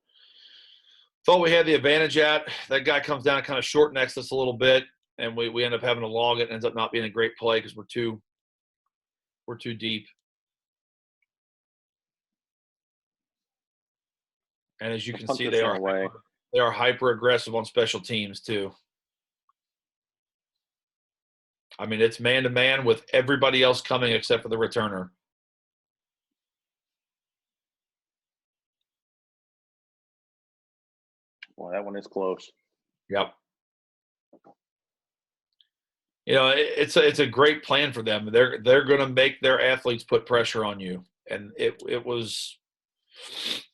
advantage at. That guy comes down and kind of short necks us a little bit, and we end up having to log it. And ends up not being a great play because we're too deep. And as you can see, they are hyper aggressive on special teams too. I mean, it's man-to-man with everybody else coming except for the returner. Well, that one is close. Yep. It's a great plan for them. They're going to make their athletes put pressure on you, and it was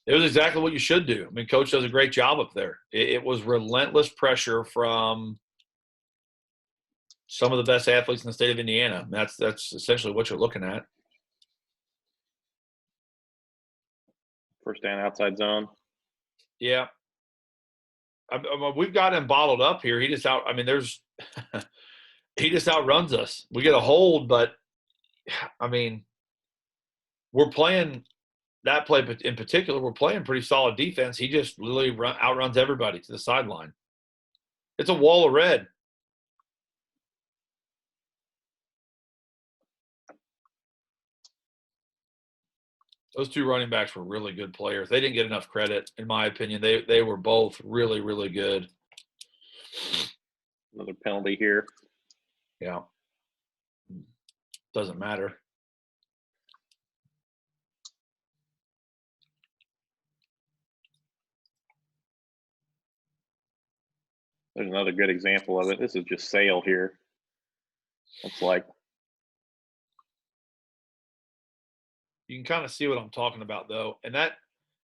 exactly what you should do. I mean, Coach does a great job up there. It was relentless pressure from some of the best athletes in the state of Indiana. That's essentially what you're looking at. First down, outside zone. Yeah. We've got him bottled up here. He just he just outruns us. We get a hold, but I mean, we're playing that play in particular. We're playing pretty solid defense. He just literally outruns everybody to the sideline. It's a wall of red. Those 2 running backs were really good players. They didn't get enough credit, in my opinion. They were both really, really good. Another penalty here. Yeah. Doesn't matter. There's another good example of it. This is just Sale here. It's like you can kind of see what I'm talking about, though. And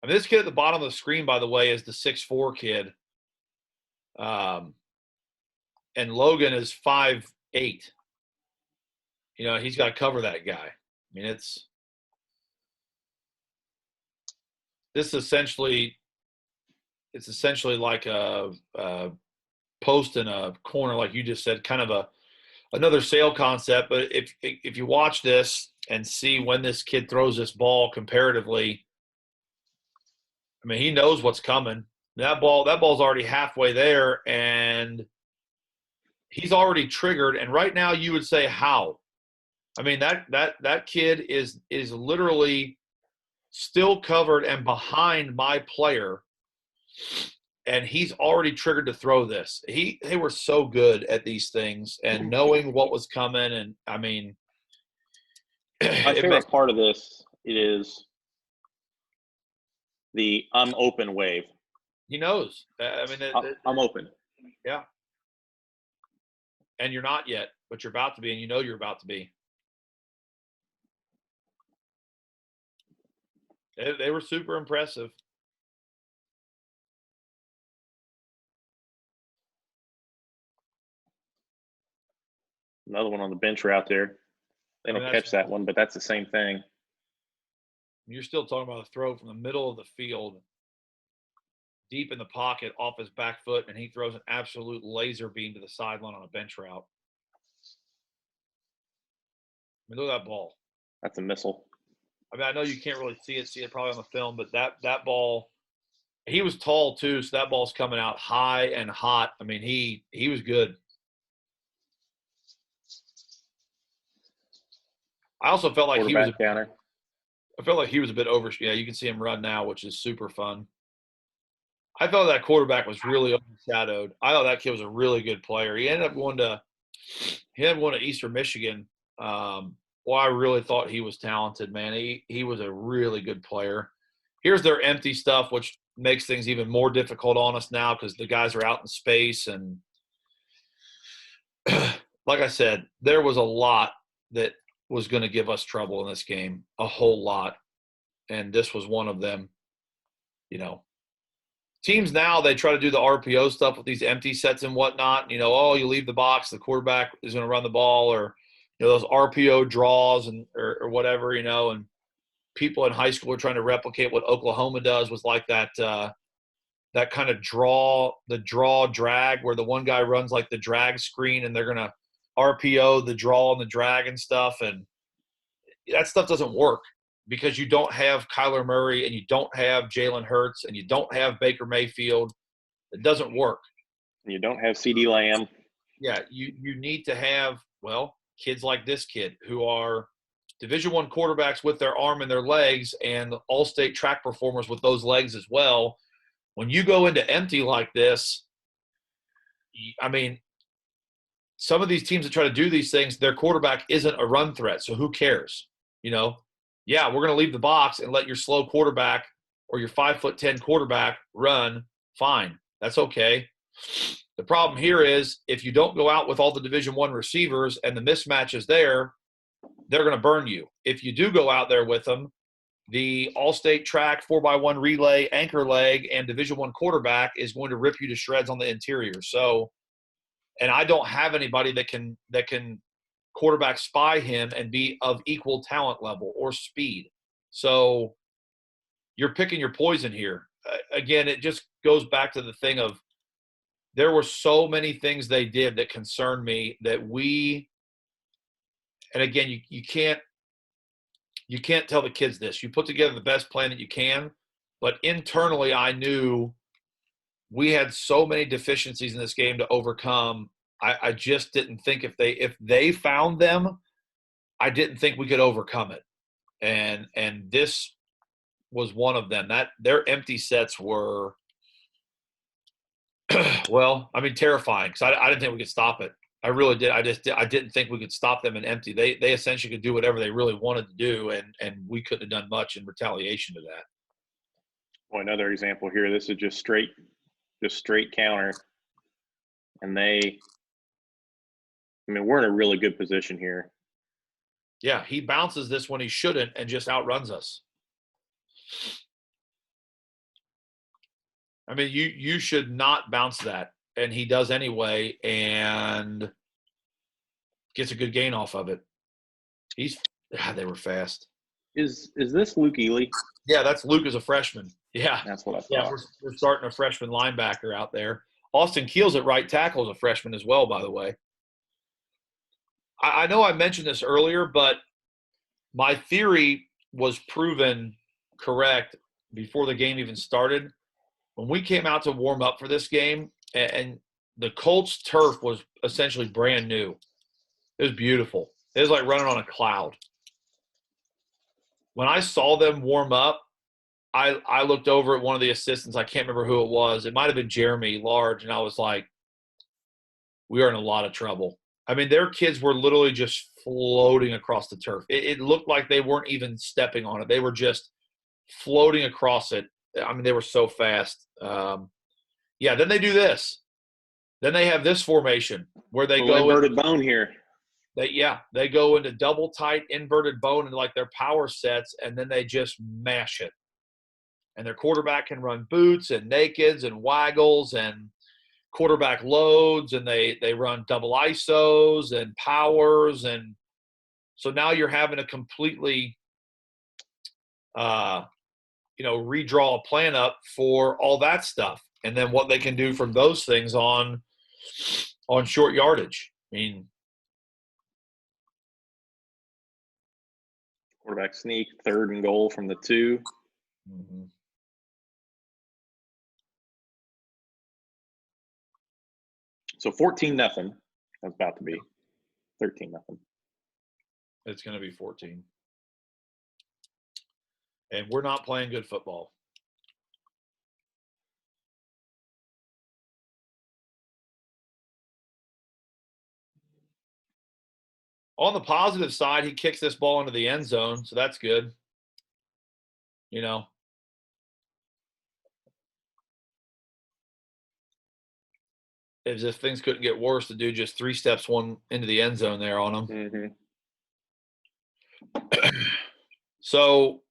this kid at the bottom of the screen, by the way, is the 6'4" kid. And Logan is 5'8". He's got to cover that guy. I mean, this essentially it's essentially like a post in a corner, like you just said, kind of another sail concept. But if you watch this and see when this kid throws this ball comparatively, I mean, he knows what's coming. That ball's already halfway there, and he's already triggered. And right now, you would say how? I mean, that kid is literally still covered and behind my player, and he's already triggered to throw this. They were so good at these things and knowing what was coming. And I mean, My favorite part of this is the I'm open wave. he knows. I mean, I'm open. yeah. And you're not yet, but you're about to be, and you know you're about to be. They were super impressive. Another one on the bench route there. They don't catch that one, but that's the same thing. You're still talking about a throw from the middle of the field, deep in the pocket, off his back foot, and he throws an absolute laser beam to the sideline on a bench route. I mean, look at that ball. That's a missile. I mean, I know you can't really see it probably on the film, but that ball, he was tall too, so that ball's coming out high and hot. I mean, he was good. I also felt like he was counter. I felt like he was a bit over. Yeah, you can see him run now, which is super fun. I thought that quarterback was really overshadowed. I thought that kid was a really good player. He ended up going to Eastern Michigan. Well, I really thought he was talented, man. He was a really good player. Here's their empty stuff, which makes things even more difficult on us now because the guys are out in space. And like I said, there was a lot that was going to give us trouble in this game, a whole lot. And this was one of them. You know, teams now, they try to do the RPO stuff with these empty sets and whatnot. You know, oh, you leave the box, the quarterback is going to run the ball, or, you know, those RPO draws and or whatever, you know, and people in high school are trying to replicate what Oklahoma does was like that that kind of draw drag where the one guy runs like the drag screen and they're going to RPO the draw and the drag and stuff. And that stuff doesn't work because you don't have Kyler Murray and you don't have Jalen Hurts and you don't have Baker Mayfield. It doesn't work. You don't have CD Lamb. Yeah, you need to have, well, kids like this kid who are Division I quarterbacks with their arm and their legs and all-state track performers with those legs as well. When you go into empty like this, I mean, some of these teams that try to do these things, their quarterback isn't a run threat, so who cares? You know, yeah, we're going to leave the box and let your slow quarterback or your 5'10" quarterback run. Fine, that's okay. The problem here is if you don't go out with all the Division I receivers and the mismatch is there, they're going to burn you. If you do go out there with them, the all-state track 4x1 relay anchor leg and Division I quarterback is going to rip you to shreds on the interior. So, and I don't have anybody that can quarterback spy him and be of equal talent level or speed. So you're picking your poison here. Again, it just goes back to the thing of there were so many things they did that concerned me that and again, you can't tell the kids this. You put together the best plan that you can, but internally I knew we had so many deficiencies in this game to overcome. I just didn't think if they found them, I didn't think we could overcome it. And this was one of them. That their empty sets were well, I mean, terrifying because I didn't think we could stop it. I really did. I didn't think we could stop them in empty. They essentially could do whatever they really wanted to do, and we couldn't have done much in retaliation to that. Well, another example here. This is just straight counter, and we're in a really good position here. Yeah, he bounces this when he shouldn't and just outruns us. I mean, you should not bounce that, and he does anyway, and gets a good gain off of it. They were fast. Is this Luke Ely? Yeah, that's Luke as a freshman. Yeah. That's what I Yeah, thought. we're starting a freshman linebacker out there. Austin Keels at right tackle is a freshman as well, by the way. I know I mentioned this earlier, but my theory was proven correct before the game even started. When we came out to warm up for this game, and the Colts turf was essentially brand new. It was beautiful. It was like running on a cloud. When I saw them warm up, I looked over at one of the assistants. I can't remember who it was. It might have been Jeremy Large, and I was like, we are in a lot of trouble. I mean, their kids were literally just floating across the turf. It looked like they weren't even stepping on it. They were just floating across it. I mean, they were so fast. Yeah, then they do this. Then they have this formation where they go inverted bone here. They go into double tight inverted bone and like their power sets, and then they just mash it. And their quarterback can run boots and nakeds and waggles and quarterback loads, and they run double ISOs and powers, and so now you're having to completely redraw a plan up for all that stuff, and then what they can do from those things on short yardage. I mean, quarterback sneak, 3rd and goal from the 2. mm-hmm. So 14-0. That's about to be 13-0. It's going to be 14. And we're not playing good football. On the positive side, he kicks this ball into the end zone, so that's good. You know. As if things couldn't get worse, to do just 3 steps one into the end zone there on him. Mm-hmm. So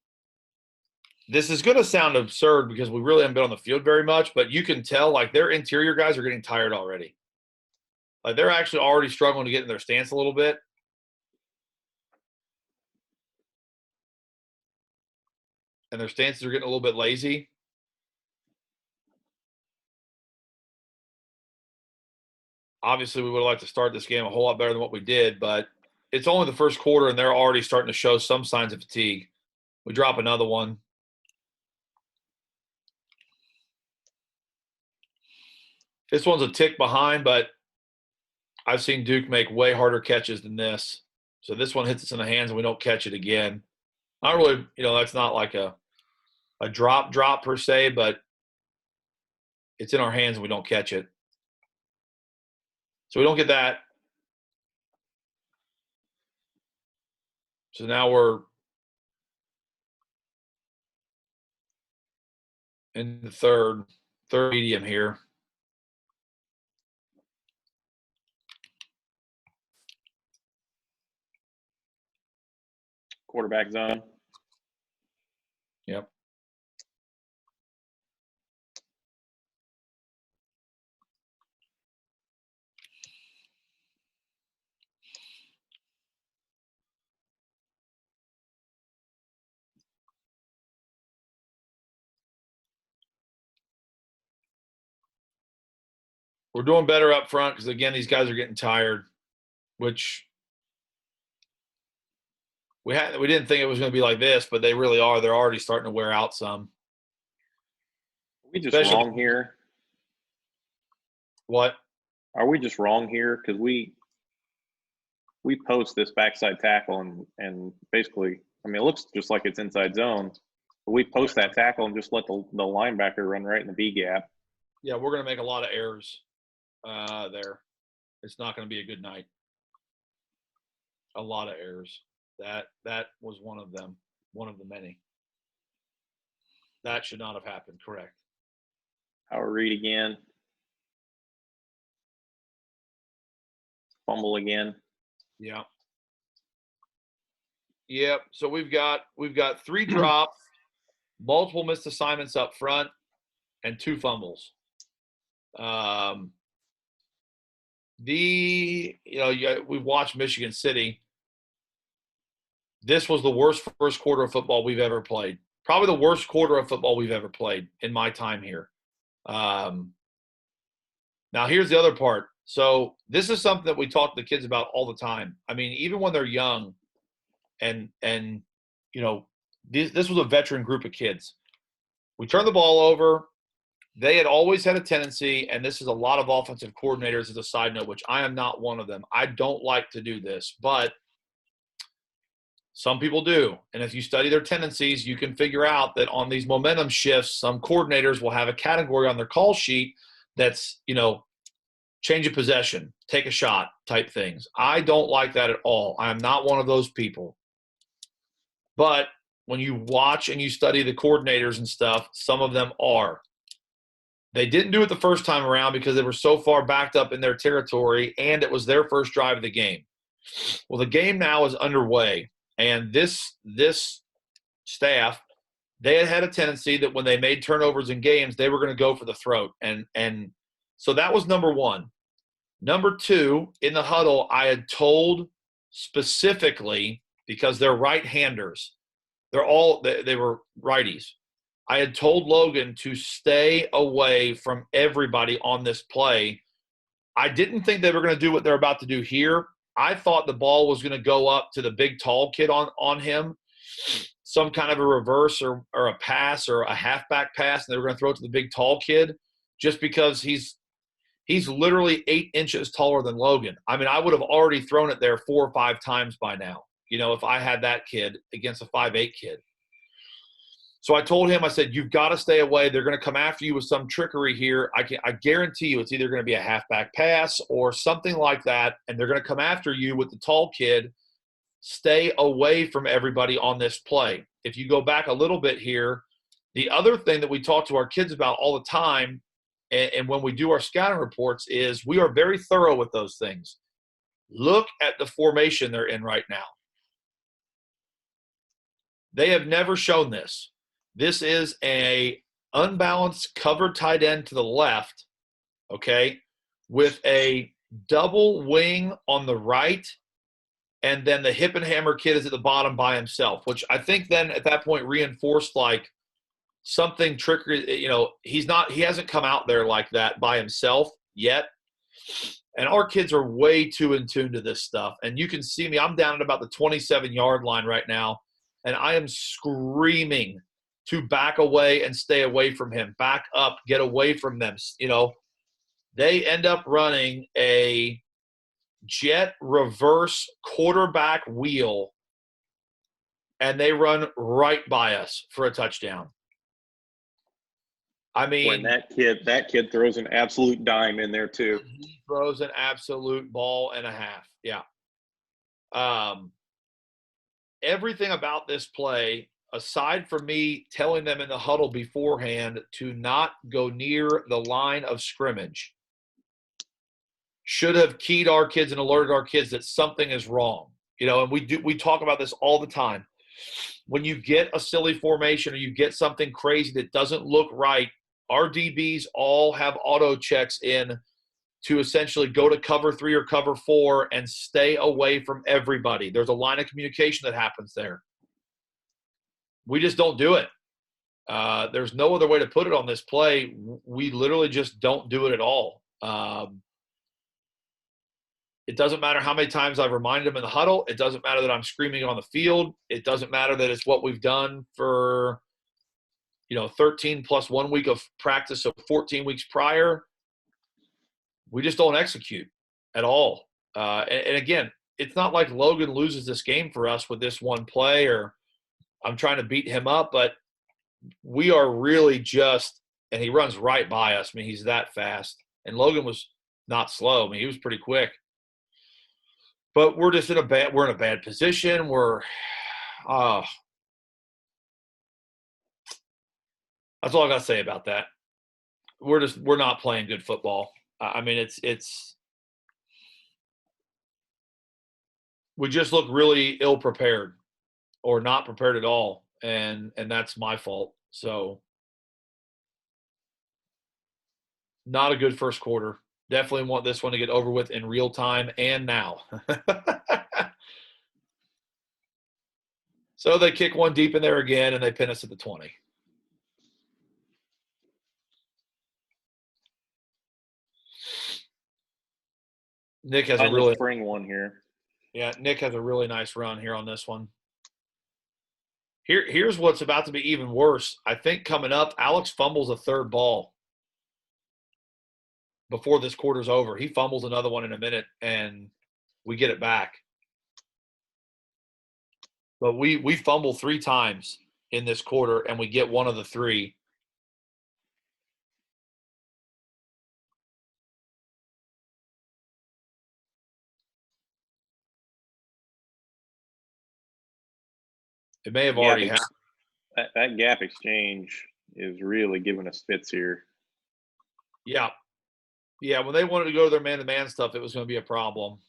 this is going to sound absurd because we really haven't been on the field very much, but you can tell like their interior guys are getting tired already. Like they're actually already struggling to get in their stance a little bit. And their stances are getting a little bit lazy. Obviously, we would like to start this game a whole lot better than what we did, but it's only the first quarter, and they're already starting to show some signs of fatigue. We drop another one. This one's a tick behind, but I've seen Duke make way harder catches than this. So this one hits us in the hands, and we don't catch it again. Not really, that's not like a drop per se, but it's in our hands and we don't catch it. So we don't get that. So now we're in the third medium here. Quarterback zone. Yep. We're doing better up front because, again, these guys are getting tired, which we didn't think it was going to be like this, but they really are. They're already starting to wear out some. Are we just wrong here? What? Are we just wrong here? Because we post this backside tackle and basically, I mean, it looks just like it's inside zone. But we post that tackle and just let the linebacker run right in the B gap. Yeah, we're going to make a lot of errors there. It's not going to be a good night. A lot of errors. That was one of them, one of the many. That should not have happened, correct. Howard Reed again. Fumble again. Yeah. Yep. So we've got 3 drops, multiple missed assignments up front, and 2 fumbles. We've watched Michigan City. this was the worst first quarter of football we've ever played. Probably the worst quarter of football we've ever played in my time here. Now, here's the other part. So this is something that we talk to the kids about all the time. I mean, even when they're young, and you know, this was a veteran group of kids. We turned the ball over. They had always had a tendency, and this is a lot of offensive coordinators as a side note, which I am not one of them. I don't like to do this, but some people do. And if you study their tendencies, you can figure out that on these momentum shifts, some coordinators will have a category on their call sheet that's, change of possession, take a shot type things. I don't like that at all. I'm not one of those people. But when you watch and you study the coordinators and stuff, some of them are. They didn't do it the first time around because they were so far backed up in their territory, and it was their first drive of the game. Well, the game now is underway, and this staff, they had a tendency that when they made turnovers in games, they were going to go for the throat. And so that was number one. Number two, in the huddle, I had told specifically, because they're right-handers, they were righties. I had told Logan to stay away from everybody on this play. I didn't think they were going to do what they're about to do here. I thought the ball was going to go up to the big, tall kid on him, some kind of a reverse or a pass or a halfback pass, and they were going to throw it to the big, tall kid just because he's literally 8 inches taller than Logan. I mean, I would have already thrown it there 4 or 5 times by now, if I had that kid against a 5'8" kid. So I told him, I said, you've got to stay away. They're going to come after you with some trickery here. I guarantee you it's either going to be a halfback pass or something like that, and they're going to come after you with the tall kid. Stay away from everybody on this play. If you go back a little bit here, the other thing that we talk to our kids about all the time, and when we do our scouting reports, is we are very thorough with those things. Look at the formation they're in right now. They have never shown this. This is a unbalanced cover tight end to the left, okay, with a double wing on the right, and then the hip and hammer kid is at the bottom by himself, which I think then at that point reinforced like something trickery. He hasn't come out there like that by himself yet. And our kids are way too in tune to this stuff. And you can see me, I'm down at about the 27-yard line right now, and I am screaming to back away and stay away from him. Back up, get away from them. They end up running a jet reverse quarterback wheel, and they run right by us for a touchdown. I mean, when that kid throws an absolute dime in there too. He throws an absolute ball and a half. Yeah. Everything about this play, aside from me telling them in the huddle beforehand to not go near the line of scrimmage, should have keyed our kids and alerted our kids that something is wrong. And we talk about this all the time. When you get a silly formation or you get something crazy that doesn't look right, our DBs all have auto checks in to essentially go to cover 3 or cover 4 and stay away from everybody. There's a line of communication that happens there. We just don't do it. There's no other way to put it on this play. We literally just don't do it at all. It doesn't matter how many times I've reminded them in the huddle. It doesn't matter that I'm screaming on the field. It doesn't matter that it's what we've done for, 13 plus 1 week of practice, so 14 weeks prior. We just don't execute at all. And again, it's not like Logan loses this game for us with this one play or I'm trying to beat him up, but we are really just – and he runs right by us. I mean, he's that fast. And Logan was not slow. I mean, he was pretty quick. But we're just in a bad position. That's all I got to say about that. We're not playing good football. I mean, we just look really ill prepared or not prepared at all, and that's my fault. So, not a good first quarter. Definitely want this one to get over with in real time and now. So they kick one deep in there again, and they pin us at the 20. Nick has a really spring one here. Yeah, Nick has a really nice run here on this one. Here's what's about to be even worse. I think coming up, Alex fumbles a third ball before this quarter's over. He fumbles another one in a minute, and we get it back. But we fumble 3 times in this quarter, and we get one of the 3. It may have already happened. That gap exchange is really giving us fits here. Yeah. Yeah, when they wanted to go to their man-to-man stuff, it was going to be a problem.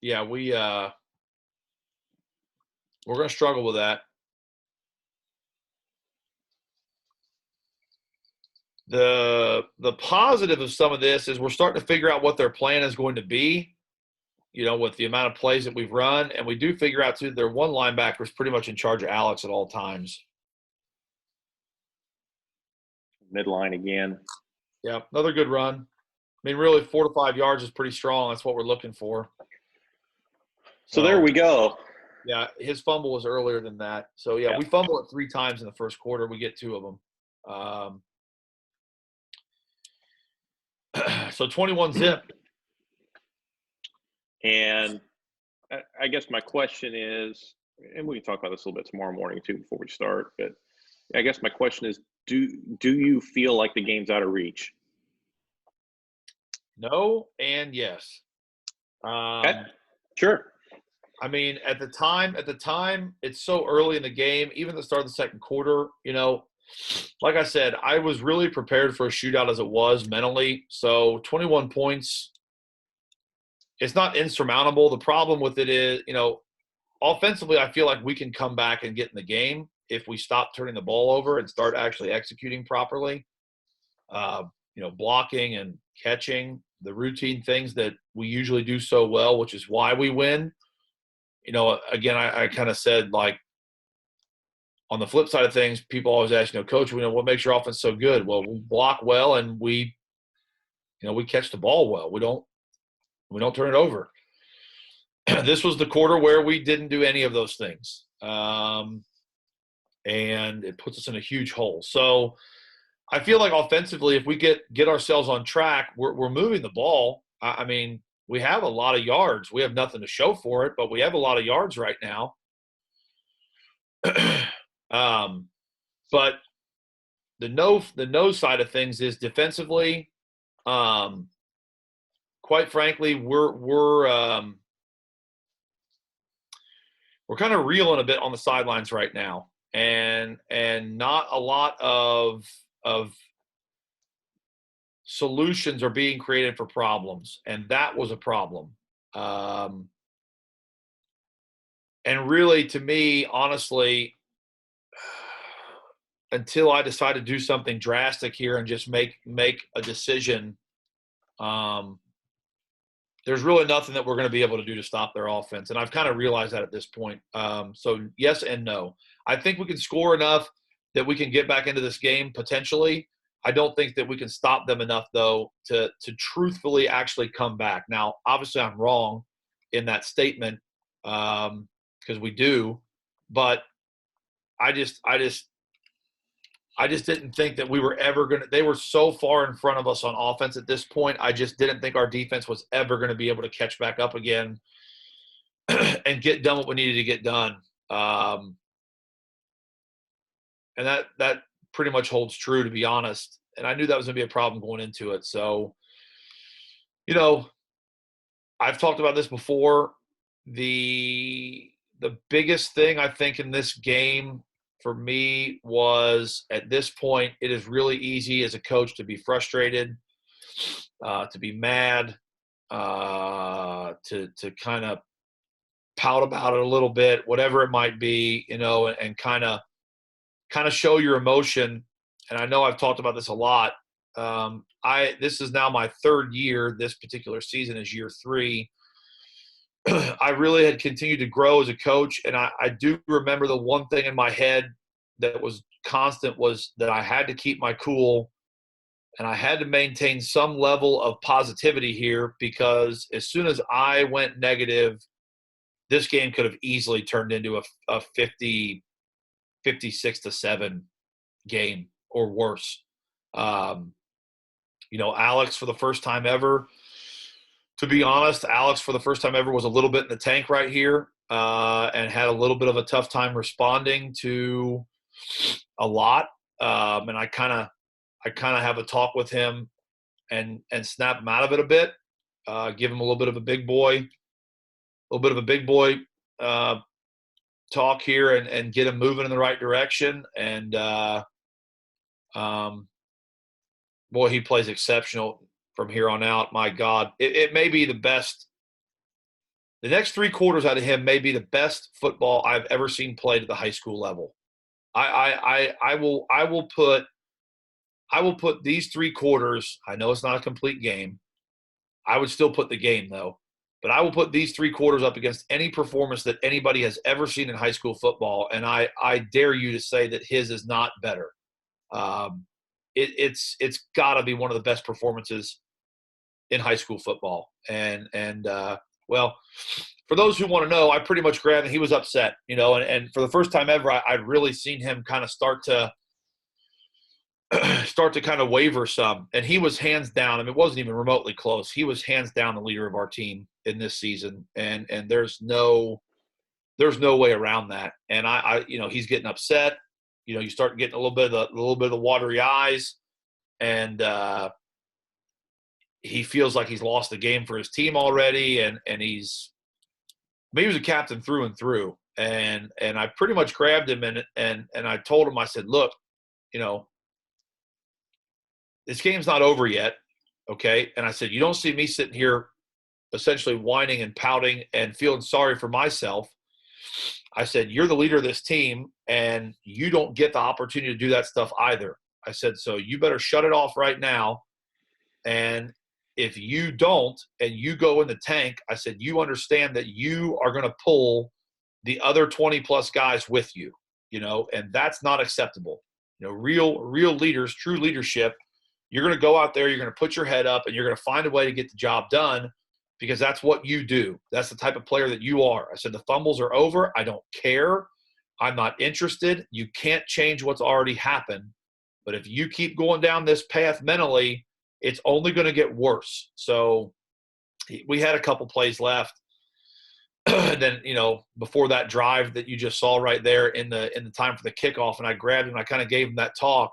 Yeah, we're going to struggle with that. The positive of some of this is we're starting to figure out what their plan is going to be, with the amount of plays that we've run. And we do figure out, too, their one linebacker is pretty much in charge of Alex at all times. Midline again. Yeah, another good run. I mean, really, 4 to 5 yards is pretty strong. That's what we're looking for. So there we go. Yeah, his fumble was earlier than that. So, yeah, we fumble it 3 times in the first quarter. We get 2 of them. So 21 zip. And I guess my question is, and we can talk about this a little bit tomorrow morning too before we start, but I guess my question is, do you feel like the game's out of reach? No and yes. Okay. Sure. I mean, at the time, it's so early in the game, even at the start of the second quarter, like I said, I was really prepared for a shootout as it was mentally. So 21 points, it's not insurmountable. The problem with it is, offensively, I feel like we can come back and get in the game if we stop turning the ball over and start actually executing properly. Blocking and catching, the routine things that we usually do so well, which is why we win. Again, I kind of said, like, on the flip side of things, people always ask, Coach, what makes your offense so good? Well, we block well and we catch the ball well. We don't turn it over. This was the quarter where we didn't do any of those things. And it puts us in a huge hole. So I feel like offensively, if we get ourselves on track, we're moving the ball. I mean, we have a lot of yards. We have nothing to show for it, but we have a lot of yards right now. But the no side of things is defensively. Quite frankly, we're kind of reeling a bit on the sidelines right now, and not a lot of solutions are being created for problems, and that was a problem. And really, to me, honestly, until I decide to do something drastic here and just make a decision, there's really nothing that we're going to be able to do to stop their offense. And I've kind of realized that at this point. So yes and no. I think we can score enough that we can get back into this game potentially. I don't think that we can stop them enough, though, to truthfully actually come back. Now, obviously, I'm wrong in that statement because we do, but I just didn't think that we were ever going to – they were so far in front of us on offense at this point. I just didn't think our defense was ever going to be able to catch back up again and get done what we needed to get done. And that pretty much holds true, to be honest. And I knew that was going to be a problem going into it. So, I've talked about this before. The biggest thing I think in this game for me was, at this point, it is really easy as a coach to be frustrated, to be mad, to kind of pout about it a little bit, whatever it might be, and kind of show your emotion. And I know I've talked about this a lot. This is now my 3rd year. This particular season is year 3. I really had continued to grow as a coach. And I do remember the one thing in my head that was constant was that I had to keep my cool and I had to maintain some level of positivity here, because as soon as I went negative, this game could have easily turned into a 56-7 game or worse. Alex, for the first time ever, to be honest, Alex, for the first time ever, was a little bit in the tank right here, and had a little bit of a tough time responding to a lot. And I kind of have a talk with him and snap him out of it a bit, give him a little bit of a big boy talk here, and get him moving in the right direction. And boy, he plays exceptional from here on out. My God, it may be the best. The next 3 quarters out of him may be the best football I've ever seen played at the high school level. I will put these 3 quarters. I know it's not a complete game. I would still put the game though, but I will put these 3 quarters up against any performance that anybody has ever seen in high school football, and I dare you to say that his is not better. It's got to be one of the best performances in high school football. And well, for those who want to know, I pretty much grabbed him. He was upset, and for the first time ever, I'd really seen him kind of start to kind of waver some. And he was hands down. I mean, it wasn't even remotely close. He was hands down the leader of our team in this season. And there's no way around that. And I he's getting upset. You start getting a little bit of the watery eyes, and he feels like he's lost the game for his team already. And he was a captain through and through. And I pretty much grabbed him and I told him, I said, look, this game's not over yet, okay? And I said, you don't see me sitting here essentially whining and pouting and feeling sorry for myself. I said, you're the leader of this team, and you don't get the opportunity to do that stuff either. I said, so you better shut it off right now. And if you don't and you go in the tank, I said, you understand that you are going to pull the other 20-plus guys with you, and that's not acceptable. Real leaders, true leadership, you're going to go out there, you're going to put your head up, and you're going to find a way to get the job done, because that's what you do. That's the type of player that you are. I said, the fumbles are over. I don't care. I'm not interested. You can't change what's already happened. But if you keep going down this path mentally, it's only going to get worse. So we had a couple plays left. Then, before that drive that you just saw right there in the time for the kickoff, and I grabbed him, and I kind of gave him that talk.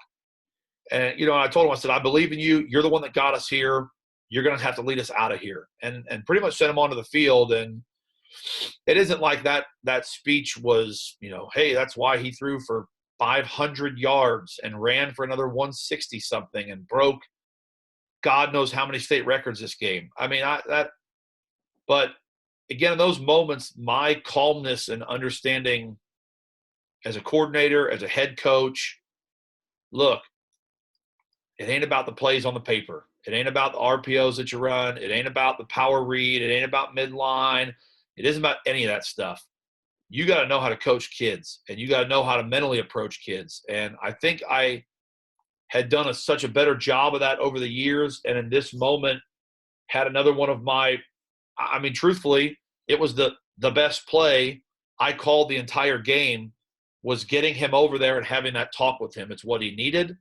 And, I told him, I said, I believe in you. You're the one that got us here. You're going to have to lead us out of here. And pretty much sent him onto the field. And it isn't like that speech was, hey, that's why he threw for 500 yards and ran for another 160 something and broke God knows how many state records this game. I mean, but again, in those moments, my calmness and understanding as a coordinator, as a head coach, look, it ain't about the plays on the paper. It ain't about the RPOs that you run. It ain't about the power read. It ain't about midline. It isn't about any of that stuff. You got to know how to coach kids, and you got to know how to mentally approach kids. And I think I had done such a better job of that over the years. And in this moment, had another one of truthfully, it was the best play I called the entire game, was getting him over there and having that talk with him. It's what he needed.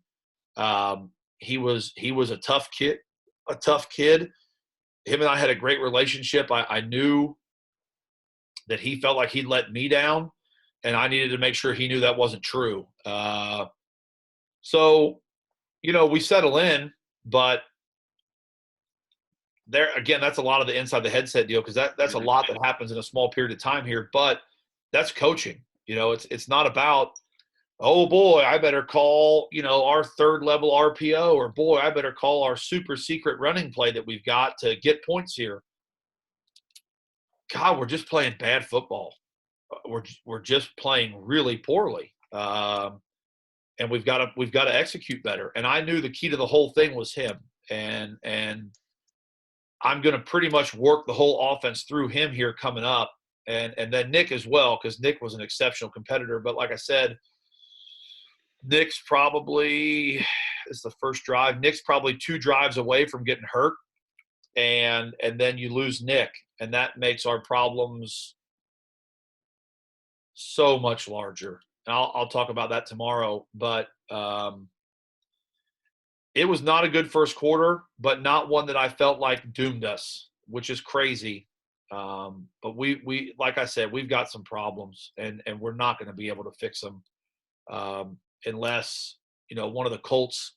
He was a tough kid. Him and I had a great relationship. I knew that he felt like he'd let me down, and I needed to make sure he knew that wasn't true. So, we settle in, but there again, that's a lot of the inside the headset deal, because that's a lot that happens in a small period of time here. But that's coaching. It's not about, oh boy, I better call, our third level RPO, or boy, I better call our super secret running play that we've got to get points here. God, we're just playing bad football. We're just playing really poorly. And we've got to execute better. And I knew the key to the whole thing was him. And I'm going to pretty much work the whole offense through him here coming up, and then Nick as well, because Nick was an exceptional competitor. But like I said, Nick's probably – it's the first drive. Nick's probably 2 drives away from getting hurt, and then you lose Nick, and that makes our problems so much larger. And I'll talk about that tomorrow. But it was not a good first quarter, but not one that I felt like doomed us, which is crazy. But we like I said, we've got some problems, and we're not going to be able to fix them unless, you know, one of the Colts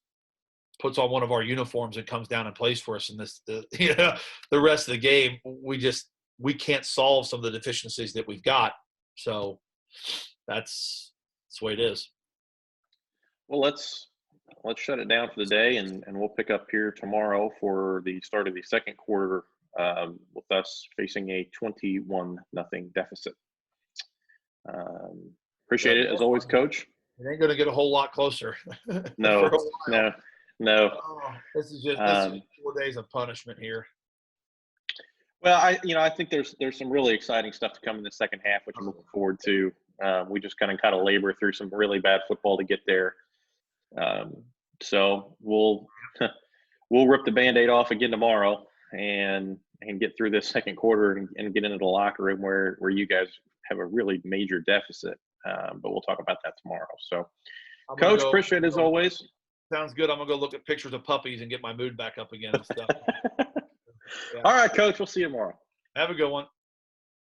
puts on one of our uniforms and comes down and plays for us in the rest of the game. We can't solve some of the deficiencies that we've got. So that's the way it is. Well, let's shut it down for the day, and we'll pick up here tomorrow for the start of the second quarter with us facing a 21-0 deficit. Appreciate it as always, Coach. It ain't going to get a whole lot closer. No. Oh, this is just 4 days of punishment here. Well, I think there's some really exciting stuff to come in the second half, which I'm looking forward to. We just kind of labor through some really bad football to get there. So we'll rip the Band-Aid off again tomorrow and get through this second quarter and get into the locker room where you guys have a really major deficit. But we'll talk about that tomorrow. So, Coach, appreciate it as always. Sounds good. I'm going to go look at pictures of puppies and get my mood back up again and stuff. Yeah. All right, Coach. We'll see you tomorrow. Have a good one.